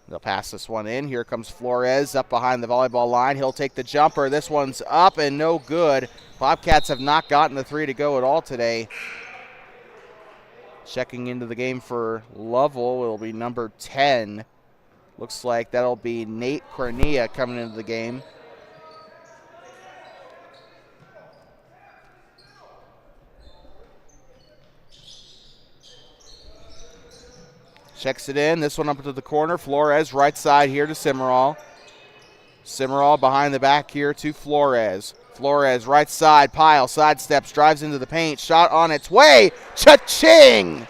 They'll pass this one in. Here comes Flores up behind the volleyball line. He'll take the jumper. This one's up and no good. Bobcats have not gotten the three to go at all today. Checking into the game for Lovell will be number 10. Looks like that'll be Nate Cornea coming into the game. Checks it in. This one up to the corner. Flores right side here to Simmerall. Simmerall behind the back here to Flores. Flores right side. Pyle sidesteps, drives into the paint. Shot on its way. Cha-ching!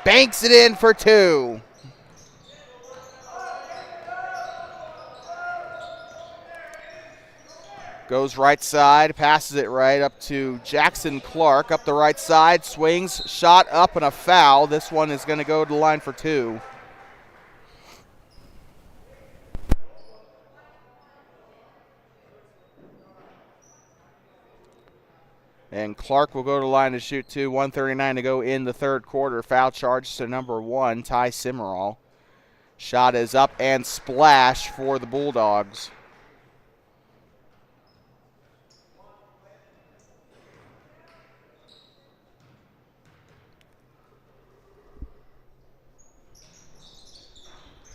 Banks it in for two. Goes right side. Passes it right up to Jackson Clark. Up the right side. Swings. Shot up and a foul. This one is going to go to the line for two. And Clark will go to the line to shoot two. 1:39 to go in the third quarter. Foul charge to number 1, Ty Simmerall. Shot is up and splash for the Bulldogs.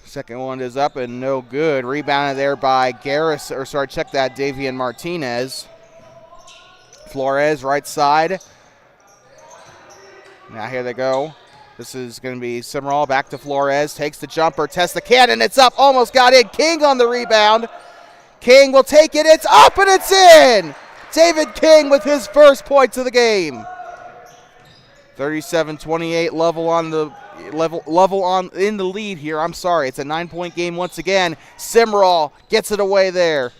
Second one is up and no good. Rebounded there by Davian Martinez. Flores right side. Now here they go. This is going to be Simmerall back to Flores. Takes the jumper, tests the cannon. It's up, almost got in. King on the rebound. King will take it. It's up and it's in. David King with his first points of the game. 37-28. Lovell in the lead here. I'm sorry. It's a 9-point game once again. Simmerall gets it away there.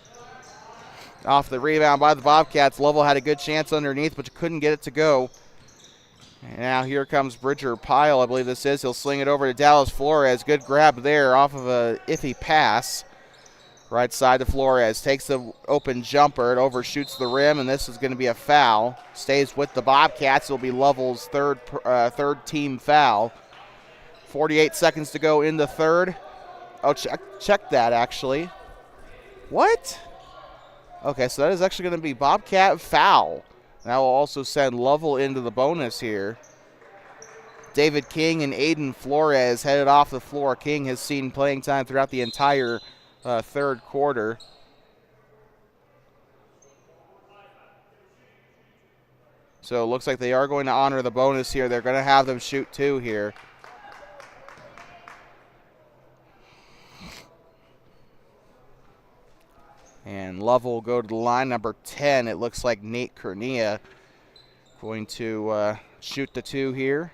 Off the rebound by the Bobcats. Lovell had a good chance underneath, but couldn't get it to go. And now here comes Bridger Pyle, I believe this is. He'll sling it over to Dallas Flores. Good grab there off of a iffy pass. Right side to Flores. Takes the open jumper. It overshoots the rim, and this is going to be a foul. Stays with the Bobcats. It'll be Lovell's third team foul. 48 seconds to go in the third. Oh, check that, actually. What? Okay, so that is actually going to be Bobcat foul. That will also send Lovell into the bonus here. David King and Aiden Flores headed off the floor. King has seen playing time throughout the entire third quarter. So it looks like they are going to honor the bonus here. They're going to have them shoot two here. And Lovell will go to the line, number 10. It looks like Nate Cornea going to shoot the 2 here.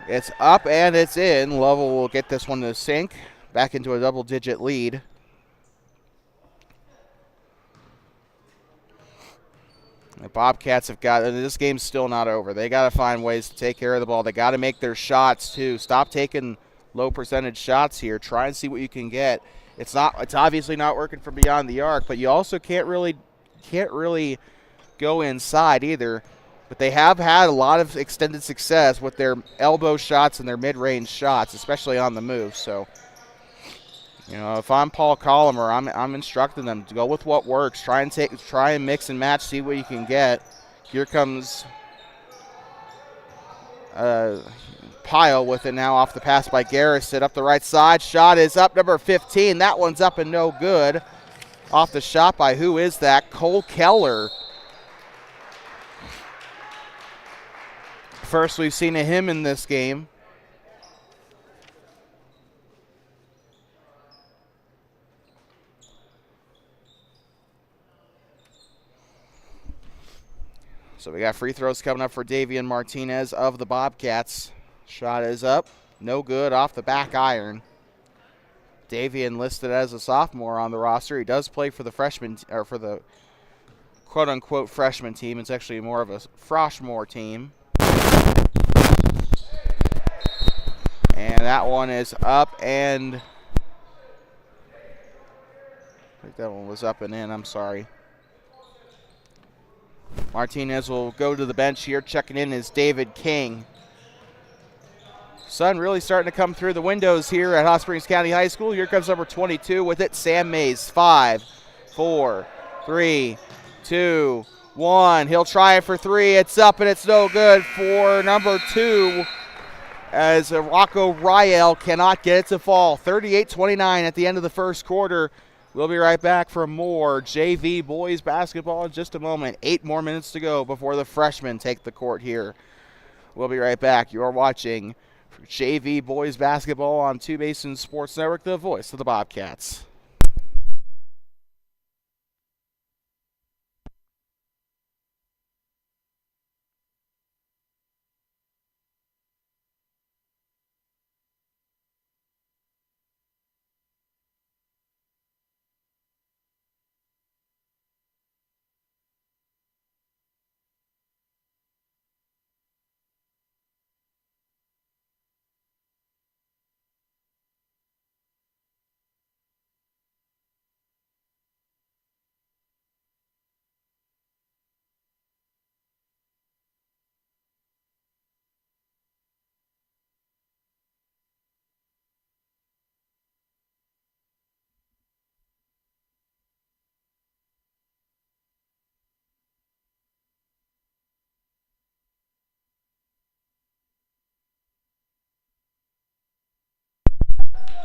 It's up and it's in. Lovell will get this one to sink. Back into a double-digit lead. The Bobcats have got, this game's still not over. They got to find ways to take care of the ball. They got to make their shots too. Stop taking low percentage shots here. Try and see what you can get. It's obviously not working from beyond the arc, but you also can't really go inside either. But they have had a lot of extended success with their elbow shots and their mid-range shots, especially on the move. So, if I'm Paul Collimer, I'm instructing them to go with what works. Try and mix and match, see what you can get. Here comes Pyle with it now off the pass by Garrison up the right side. Shot is up, number 15. That one's up and no good. Off the shot by, who is that? Cole Keller. First we've seen of him in this game. So we got free throws coming up for Davian Martinez of the Bobcats. Shot is up, no good, off the back iron. Davian listed as a sophomore on the roster. He does play for the freshman, or for the quote-unquote freshman team. It's actually more of a sophomore team. And that one is up, and I think that one was up and in, I'm sorry. Martinez will go to the bench here. Checking in is David King. Sun really starting to come through the windows here at Hot Springs County High School. Here comes number 22 with it, Sam Mays. 5, 4, 3, 2, 1. He'll try it for 3. It's up and it's no good for number 2, as Rocco Riel cannot get it to fall. 38-29 at the end of the first quarter. We'll be right back for more JV boys basketball in just a moment. 8 more minutes to go before the freshmen take the court here. We'll be right back. You're watching JV boys basketball on Two Basins Sports Network, the voice of the Bobcats.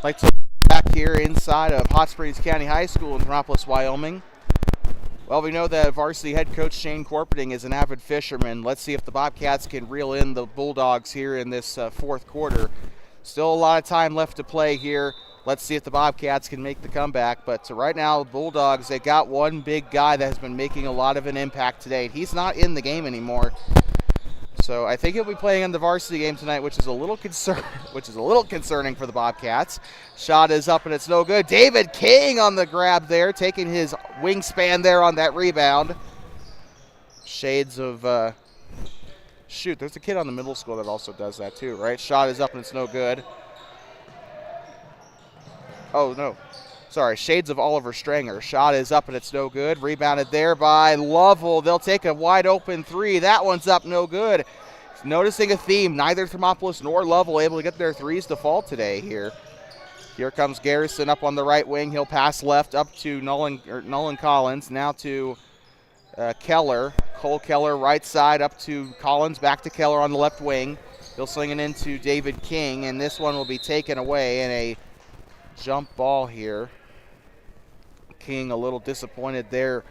Like to back here inside of Hot Springs County High School in Thermopolis, Wyoming. Well, we know that varsity head coach Shane Corpeting is an avid fisherman. Let's see if the Bobcats can reel in the Bulldogs here in this fourth quarter. Still a lot of time left to play here. Let's see if the Bobcats can make the comeback. But right now, the Bulldogs, they got one big guy that has been making a lot of an impact today. He's not in the game anymore. So I think he'll be playing in the varsity game tonight, which is a little concerning for the Bobcats. Shot is up and it's no good. David King on the grab there, taking his wingspan there on that rebound. Shades of there's a kid on the middle school that also does that too, right? Shot is up and it's no good. Oh no, sorry, shades of Oliver Stranger. Shot is up and it's no good. Rebounded there by Lovell. They'll take a wide open 3. That one's up, no good. Noticing a theme, neither Thermopolis nor Lovell able to get their 3s to fall today here. Here comes Garrison up on the right wing. He'll pass left up to Nolan Collins. Now to Keller. Cole Keller right side up to Collins. Back to Keller on the left wing. He'll sling it into David King, and this one will be taken away in a jump ball here. King a little disappointed there,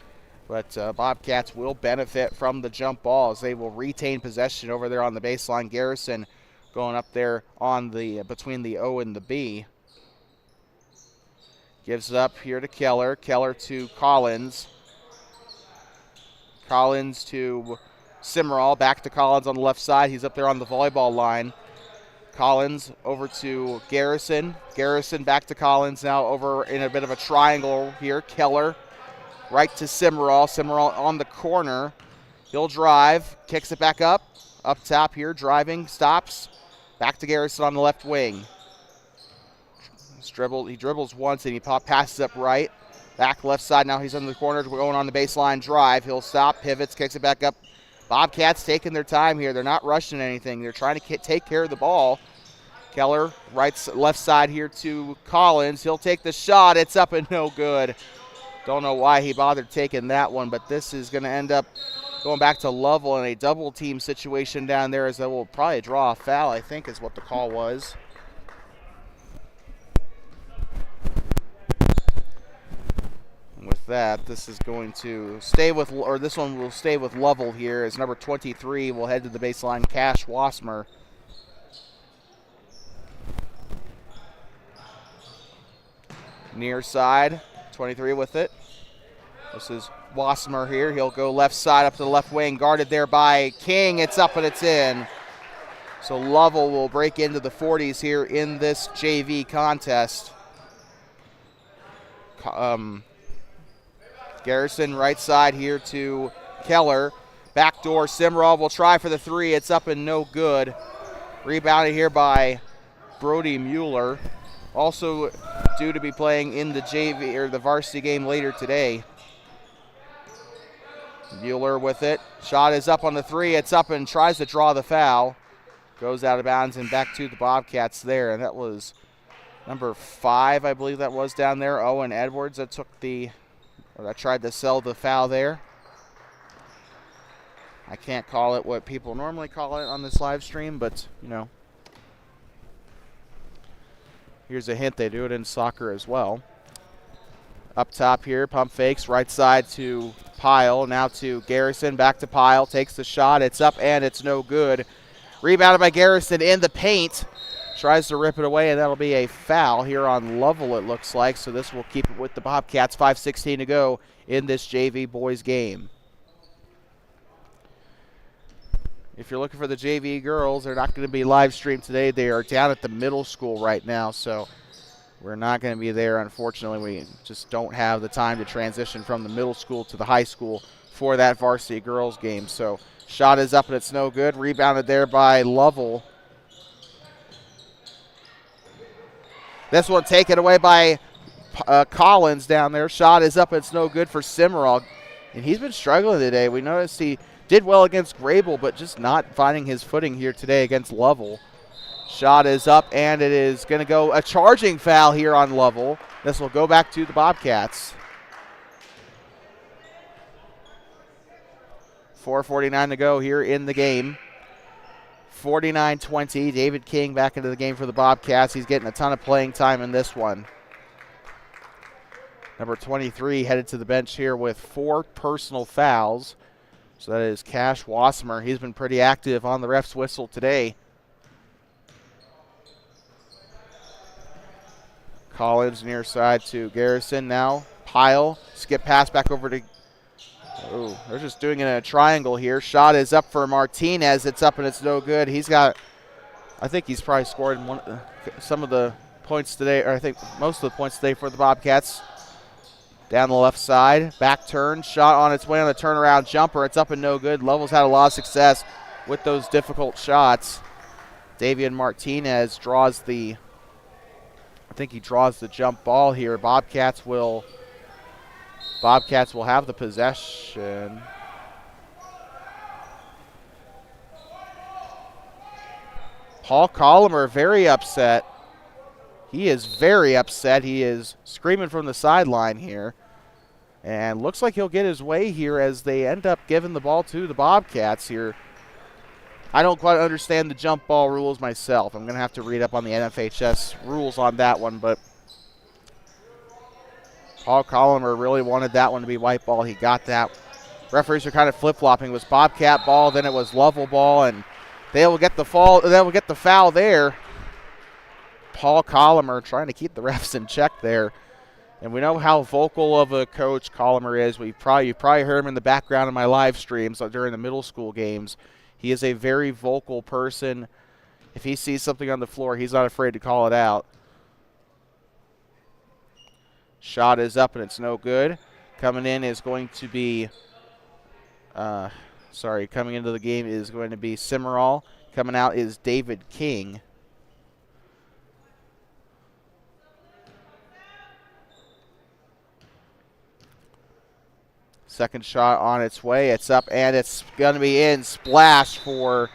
but Bobcats will benefit from the jump ball as they will retain possession over there on the baseline. Garrison going up there on the between the O and the B. Gives it up here to Keller. Keller to Collins. Collins to Simmerall. Back to Collins on the left side. He's up there on the volleyball line. Collins over to Garrison. Garrison back to Collins now over in a bit of a triangle here. Keller right to Simmerall. Simmerall on the corner. He'll drive. Kicks it back up. Up top here. Driving. Stops. Back to Garrison on the left wing. He dribbles once and he passes up right. Back left side. Now he's on the corner. We're going on the baseline drive. He'll stop. Pivots. Kicks it back up. Bobcats taking their time here. They're not rushing anything. They're trying to take care of the ball. Keller, left side here to Collins. He'll take the shot. It's up and no good. Don't know why he bothered taking that one, but this is going to end up going back to Lovell in a double team situation down there, as they will probably draw a foul, I think is what the call was. With that, this is going to stay with, or this one will stay with Lovell here, as number 23 will head to the baseline, Cash Wasmer. Near side, 23 with it. This is Wasmer here. He'll go left side up to the left wing, guarded there by King. It's up and it's in. So Lovell will break into the 40s here in this JV contest. Garrison right side here to Keller. Backdoor, Simrov will try for the three. It's up and no good. Rebounded here by Brody Mueller. Also due to be playing in the JV or the varsity game later today. Mueller with it. Shot is up on the three. It's up and tries to draw the foul. Goes out of bounds and back to the Bobcats there. And that was number 5, I believe that was down there. Owen Edwards that took that tried to sell the foul there. I can't call it what people normally call it on this live stream, but, you know. Here's a hint, they do it in soccer as well. Up top here, pump fakes, right side to Pyle, now to Garrison, back to Pyle, takes the shot, it's up and it's no good. Rebounded by Garrison in the paint, tries to rip it away, and that'll be a foul here on Lovell, it looks like, so this will keep it with the Bobcats, 5:16 to go in this JV boys game. If you're looking for the JV girls, they're not going to be live streamed today. They are down at the middle school right now, so we're not going to be there. Unfortunately, we just don't have the time to transition from the middle school to the high school for that varsity girls game. So shot is up and it's no good. Rebounded there by Lovell. This one taken away by Collins down there. Shot is up and it's no good for Simmerall. And he's been struggling today. We noticed he did well against Grable, but just not finding his footing here today against Lovell. Shot is up, and it is going to go a charging foul here on Lovell. This will go back to the Bobcats. 4:49 to go here in the game. 49-20. David King back into the game for the Bobcats. He's getting a ton of playing time in this one. Number 23 headed to the bench here with 4 personal fouls. So that is Cash Wasmer. He's been pretty active on the ref's whistle today. Collins near side to Garrison now. Pyle, skip pass back over to, they're just doing it in a triangle here. Shot is up for Martinez. It's up and it's no good. He's got, I think he's probably scored some of the points today, or I think most of the points today for the Bobcats. Down the left side, back turn, shot on its way on the turnaround jumper. It's up and no good. Lovell's had a lot of success with those difficult shots. Davian Martinez draws the, I think he draws the jump ball here. Bobcats will have the possession. Paul Collimer very upset. He is very upset. He is screaming from the sideline here. And looks like he'll get his way here as they end up giving the ball to the Bobcats here. I don't quite understand the jump ball rules myself. I'm going to have to read up on the NFHS rules on that one, but Paul Collimer really wanted that one to be white ball. He got that. Referees are kind of flip-flopping. It was Bobcat ball, then it was Lovell ball, and they will get the foul there. Paul Collimer trying to keep the refs in check there. And we know how vocal of a coach Colomer is. You probably heard him in the background of my live streams during the middle school games. He is a very vocal person. If he sees something on the floor, he's not afraid to call it out. Shot is up and it's no good. Coming in is going to be, coming into the game is going to be Cimarral. Coming out is David King. Second shot on its way. It's up and it's going to be in. Splash for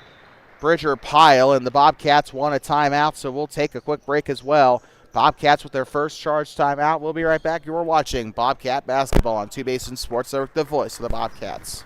Bridger Pyle, and the Bobcats want a timeout, so we'll take a quick break as well. Bobcats with their first charge timeout. We'll be right back. You're watching Bobcat Basketball on Two Basin Sports Network, the voice of the Bobcats.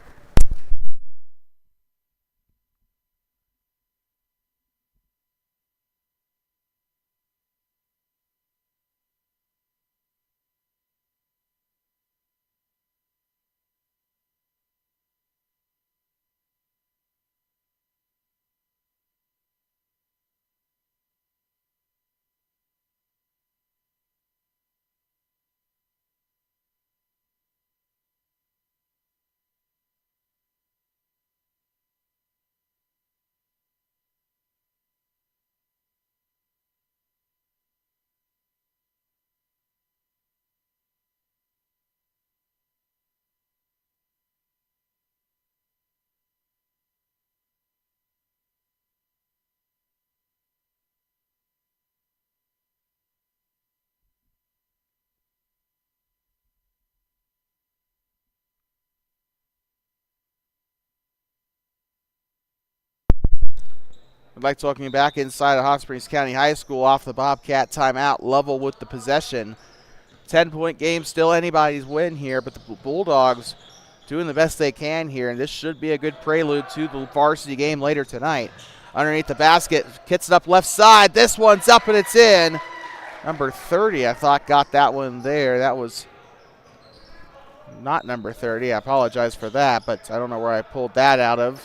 I'd like talking back inside of Hot Springs County High School off the Bobcat timeout. Lovell with the possession. 10-point game, still anybody's win here, but the Bulldogs doing the best they can here, and this should be a good prelude to the varsity game later tonight. Underneath the basket, kicks it up left side. This one's up and it's in. Number 30, I thought, got that one there. That was not number 30. I apologize for that, but I don't know where I pulled that out of.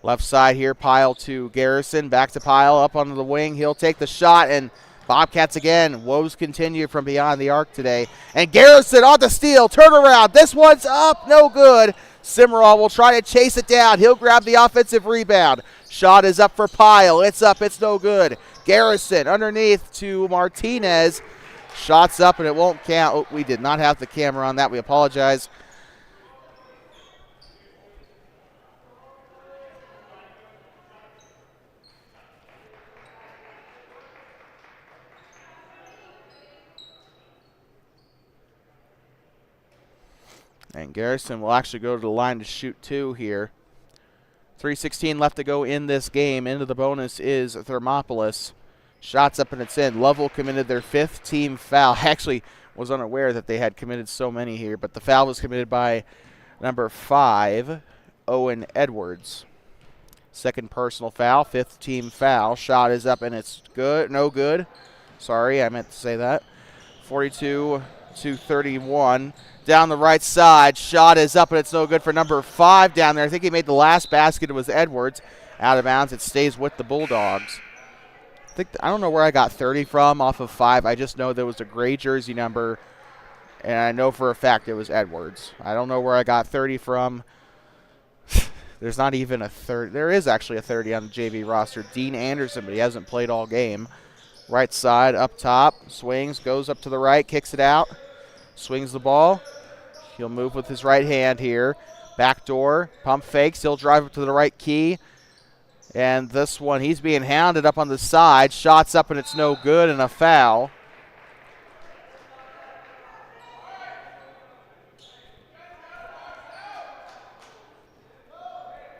Left side here, Pyle to Garrison. Back to Pyle, up onto the wing. He'll take the shot, and Bobcats again. Woes continue from beyond the arc today. And Garrison on the steal, turnaround. This one's up, no good. Cimarral will try to chase it down. He'll grab the offensive rebound. Shot is up for Pyle. It's up, it's no good. Garrison underneath to Martinez. Shot's up, and it won't count. Oh, we did not have the camera on that. We apologize. And Garrison will actually go to the line to shoot two here. 3:16 left to go in this game. Into the bonus is Thermopolis. Shots up and it's in. Lovell committed their fifth team foul. Actually was unaware that they had committed so many here, but the foul was committed by number 5, Owen Edwards. Second personal foul, fifth team foul. Shot is up and it's good. No good. Sorry, I meant to say that. 42-31. Down the right side, shot is up and it's no good for number 5 down there. I think he made the last basket. It was Edwards. Out of bounds. It stays with the Bulldogs. I don't know where I got 30 from off of 5. I just know there was a gray jersey number, and I know for a fact it was Edwards. I don't know where I got 30 from. There's not even a 30. There is actually a 30 on the JV roster. Dean Anderson, but he hasn't played all game. Right side, up top, swings, goes up to the right, kicks it out, swings the ball. He'll move with his right hand here. Backdoor, pump fakes. He'll drive up to the right key. And this one, he's being hounded up on the side. Shots up and it's no good, and a foul.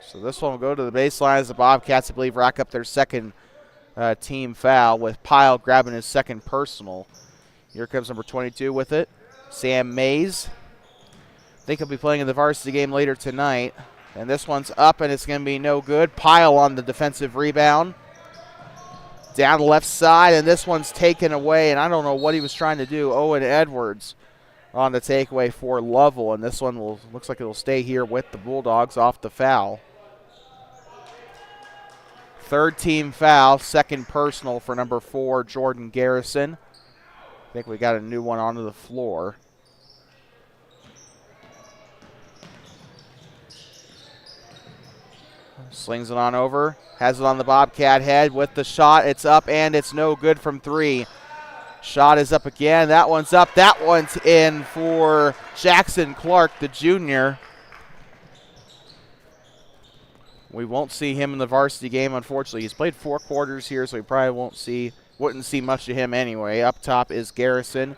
So this one will go to the baseline as the Bobcats, I believe, rack up their second team foul with Pyle grabbing his second personal. Here comes number 22 with it. Sam Mays. I think he'll be playing in the varsity game later tonight. And this one's up, and it's going to be no good. Pyle on the defensive rebound. Down the left side, and this one's taken away, and I don't know what he was trying to do. Owen Edwards on the takeaway for Lovell, and this one looks like it'll stay here with the Bulldogs off the foul. Third team foul, second personal for number 4, Jordan Garrison. I think we got a new one onto the floor. Slings it on over, has it on the Bobcat head with the shot. It's up and it's no good from 3. Shot is up again. That one's up. That one's in for Jackson Clark, the junior. We won't see him in the varsity game, unfortunately. He's played 4 quarters here, so we probably wouldn't see much of him anyway. Up top is Garrison.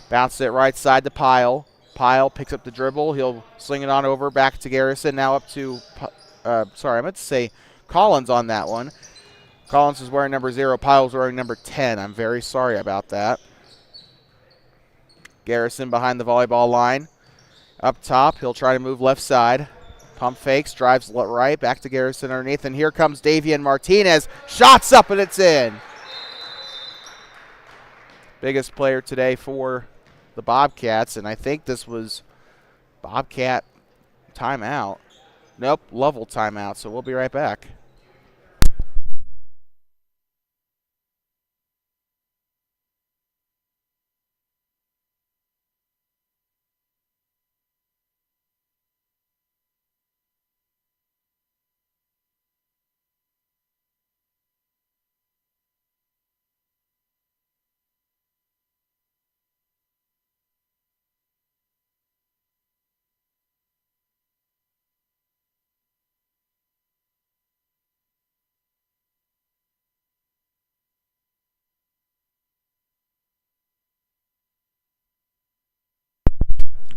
Bounces it right side to Pyle. Pyle picks up the dribble. He'll sling it on over back to Garrison. Now up to, I meant to say Collins on that one. Collins is wearing number 0. Pyle's wearing number 10. I'm very sorry about that. Garrison behind the volleyball line. Up top, he'll try to move left side. Pump fakes, drives right, back to Garrison underneath, and here comes Davian Martinez. Shots up, and it's in. Biggest player today for the Bobcats, and I think this was Bobcat timeout. Nope, Lovell timeout, so we'll be right back.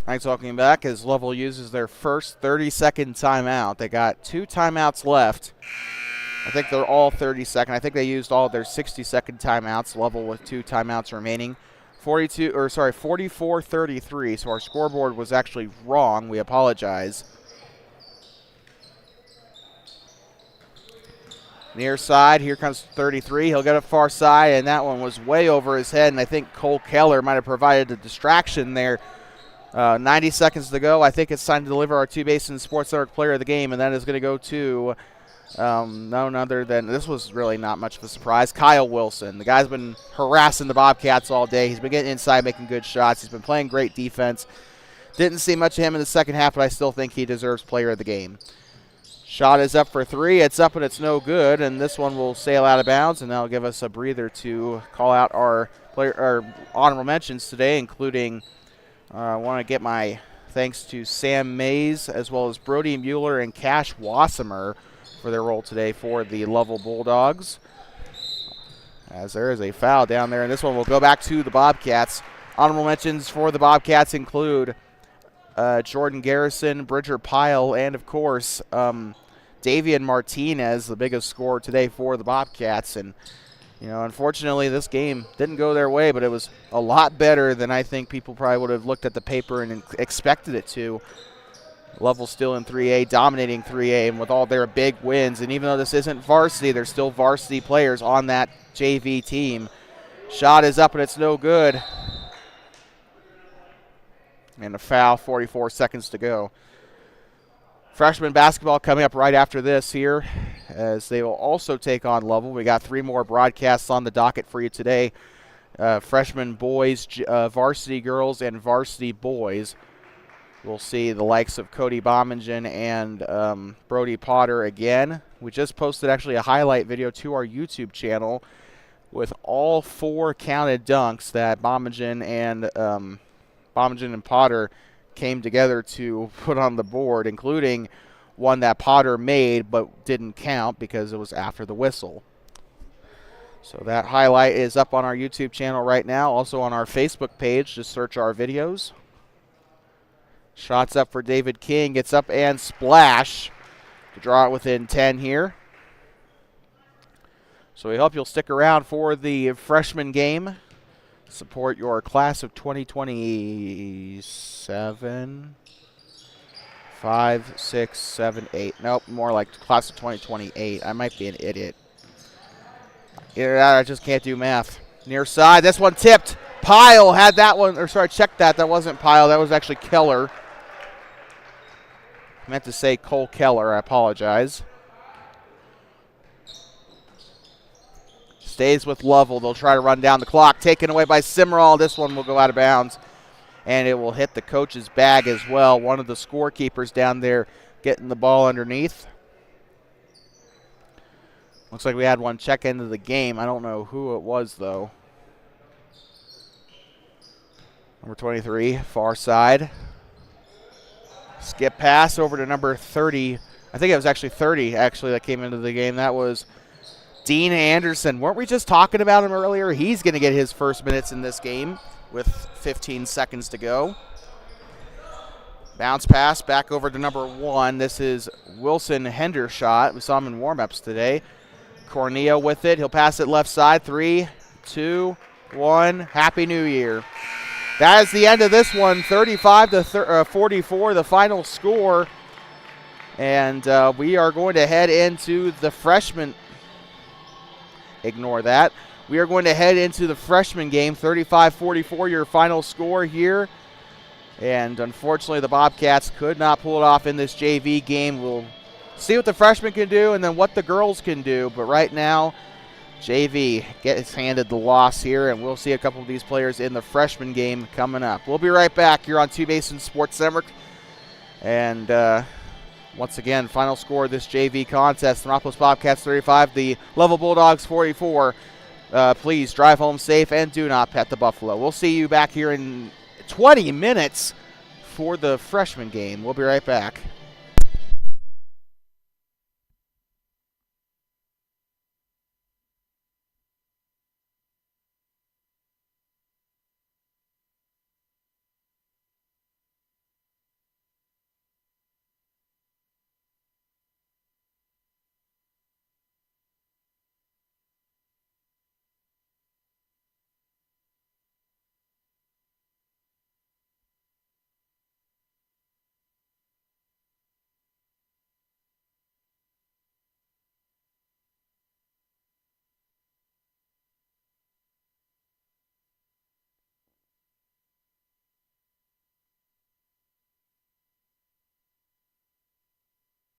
Thanks for welcome back as Lovell uses their first 30-second timeout. They got 2 timeouts left. I think they're all 30-second. I think they used all their 60-second timeouts. Lovell with 2 timeouts remaining. 44-33, so our scoreboard was actually wrong. We apologize. Near side, here comes 33. He'll get a far side, and that one was way over his head, and I think Cole Keller might have provided a distraction there. 90 seconds to go. I think it's time to deliver our 2 Basin Sports Network player of the game, and that is going to go to none other than, this was really not much of a surprise, Kyle Wilson. The guy's been harassing the Bobcats all day. He's been getting inside, making good shots. He's been playing great defense. Didn't see much of him in the second half, but I still think he deserves player of the game. Shot is up for 3. It's up and it's no good, and this one will sail out of bounds, and that'll give us a breather to call out our honorable mentions today, including I want to get my thanks to Sam Mays as well as Brody Mueller and Cash Wassemer for their role today for the Lovell Bulldogs. As there is a foul down there, and this one will go back to the Bobcats. Honorable mentions for the Bobcats include Jordan Garrison, Bridger Pyle, and, of course, Davian Martinez, the biggest scorer today for the Bobcats. And unfortunately, this game didn't go their way, but it was a lot better than I think people probably would have looked at the paper and expected it to. Lovell still in 3A, dominating 3A, and with all their big wins. And even though this isn't varsity, there's still varsity players on that JV team. Shot is up, and it's no good. And a foul, 44 seconds to go. Freshman basketball coming up right after this here, as they will also take on Lovell. We got 3 more broadcasts on the docket for you today. Freshman boys, varsity girls, and varsity boys. We'll see the likes of Cody Bommingen and Brody Potter again. We just posted actually a highlight video to our YouTube channel with all 4 counted dunks that Bommingen and Potter came together to put on the board, including one that Potter made but didn't count because it was after the whistle. So that highlight is up on our YouTube channel right now. Also on our Facebook page, just search our videos. Shots up for David King. Gets up and splash to draw it within 10 here. So we hope you'll stick around for the freshman game. Support your class of 2027. 5, 6, 7, 8. Nope, more like class of 2028. I might be an idiot. Either that or I just can't do math. Near side, this one tipped. Pyle had that one, or sorry, check that. That wasn't Pyle, that was actually Keller. I meant to say Cole Keller, I apologize. Stays with Lovell. They'll try to run down the clock. Taken away by Simmerall. This one will go out of bounds. And it will hit the coach's bag as well. One of the scorekeepers down there getting the ball underneath. Looks like we had one check into the game. I don't know who it was, though. Number 23, far side. Skip pass over to number 30. I think it was actually 30, that came into the game. That was Dean Anderson. Weren't we just talking about him earlier? He's going to get his first minutes in this game with 15 seconds to go. Bounce pass back over to number 1. This is Wilson Hendershot. We saw him in warm-ups today. Corneo with it. He'll pass it left side. 3, 2, 1. Happy New Year. That is the end of this one. 35-44, the final score. And we are going to head into the freshman. Ignore that. We are going to head into the freshman game. 35-44, your final score here. And unfortunately, the Bobcats could not pull it off in this JV game. We'll see what the freshmen can do and then what the girls can do. But right now, JV gets handed the loss here, and we'll see a couple of these players in the freshman game coming up. We'll be right back here on Two Basin Sports Network. And once again, final score of this JV contest, Thermopolis Bobcats 35, the Lovell Bulldogs 44. Please drive home safe and do not pet the buffalo. We'll see you back here in 20 minutes for the freshman game. We'll be right back.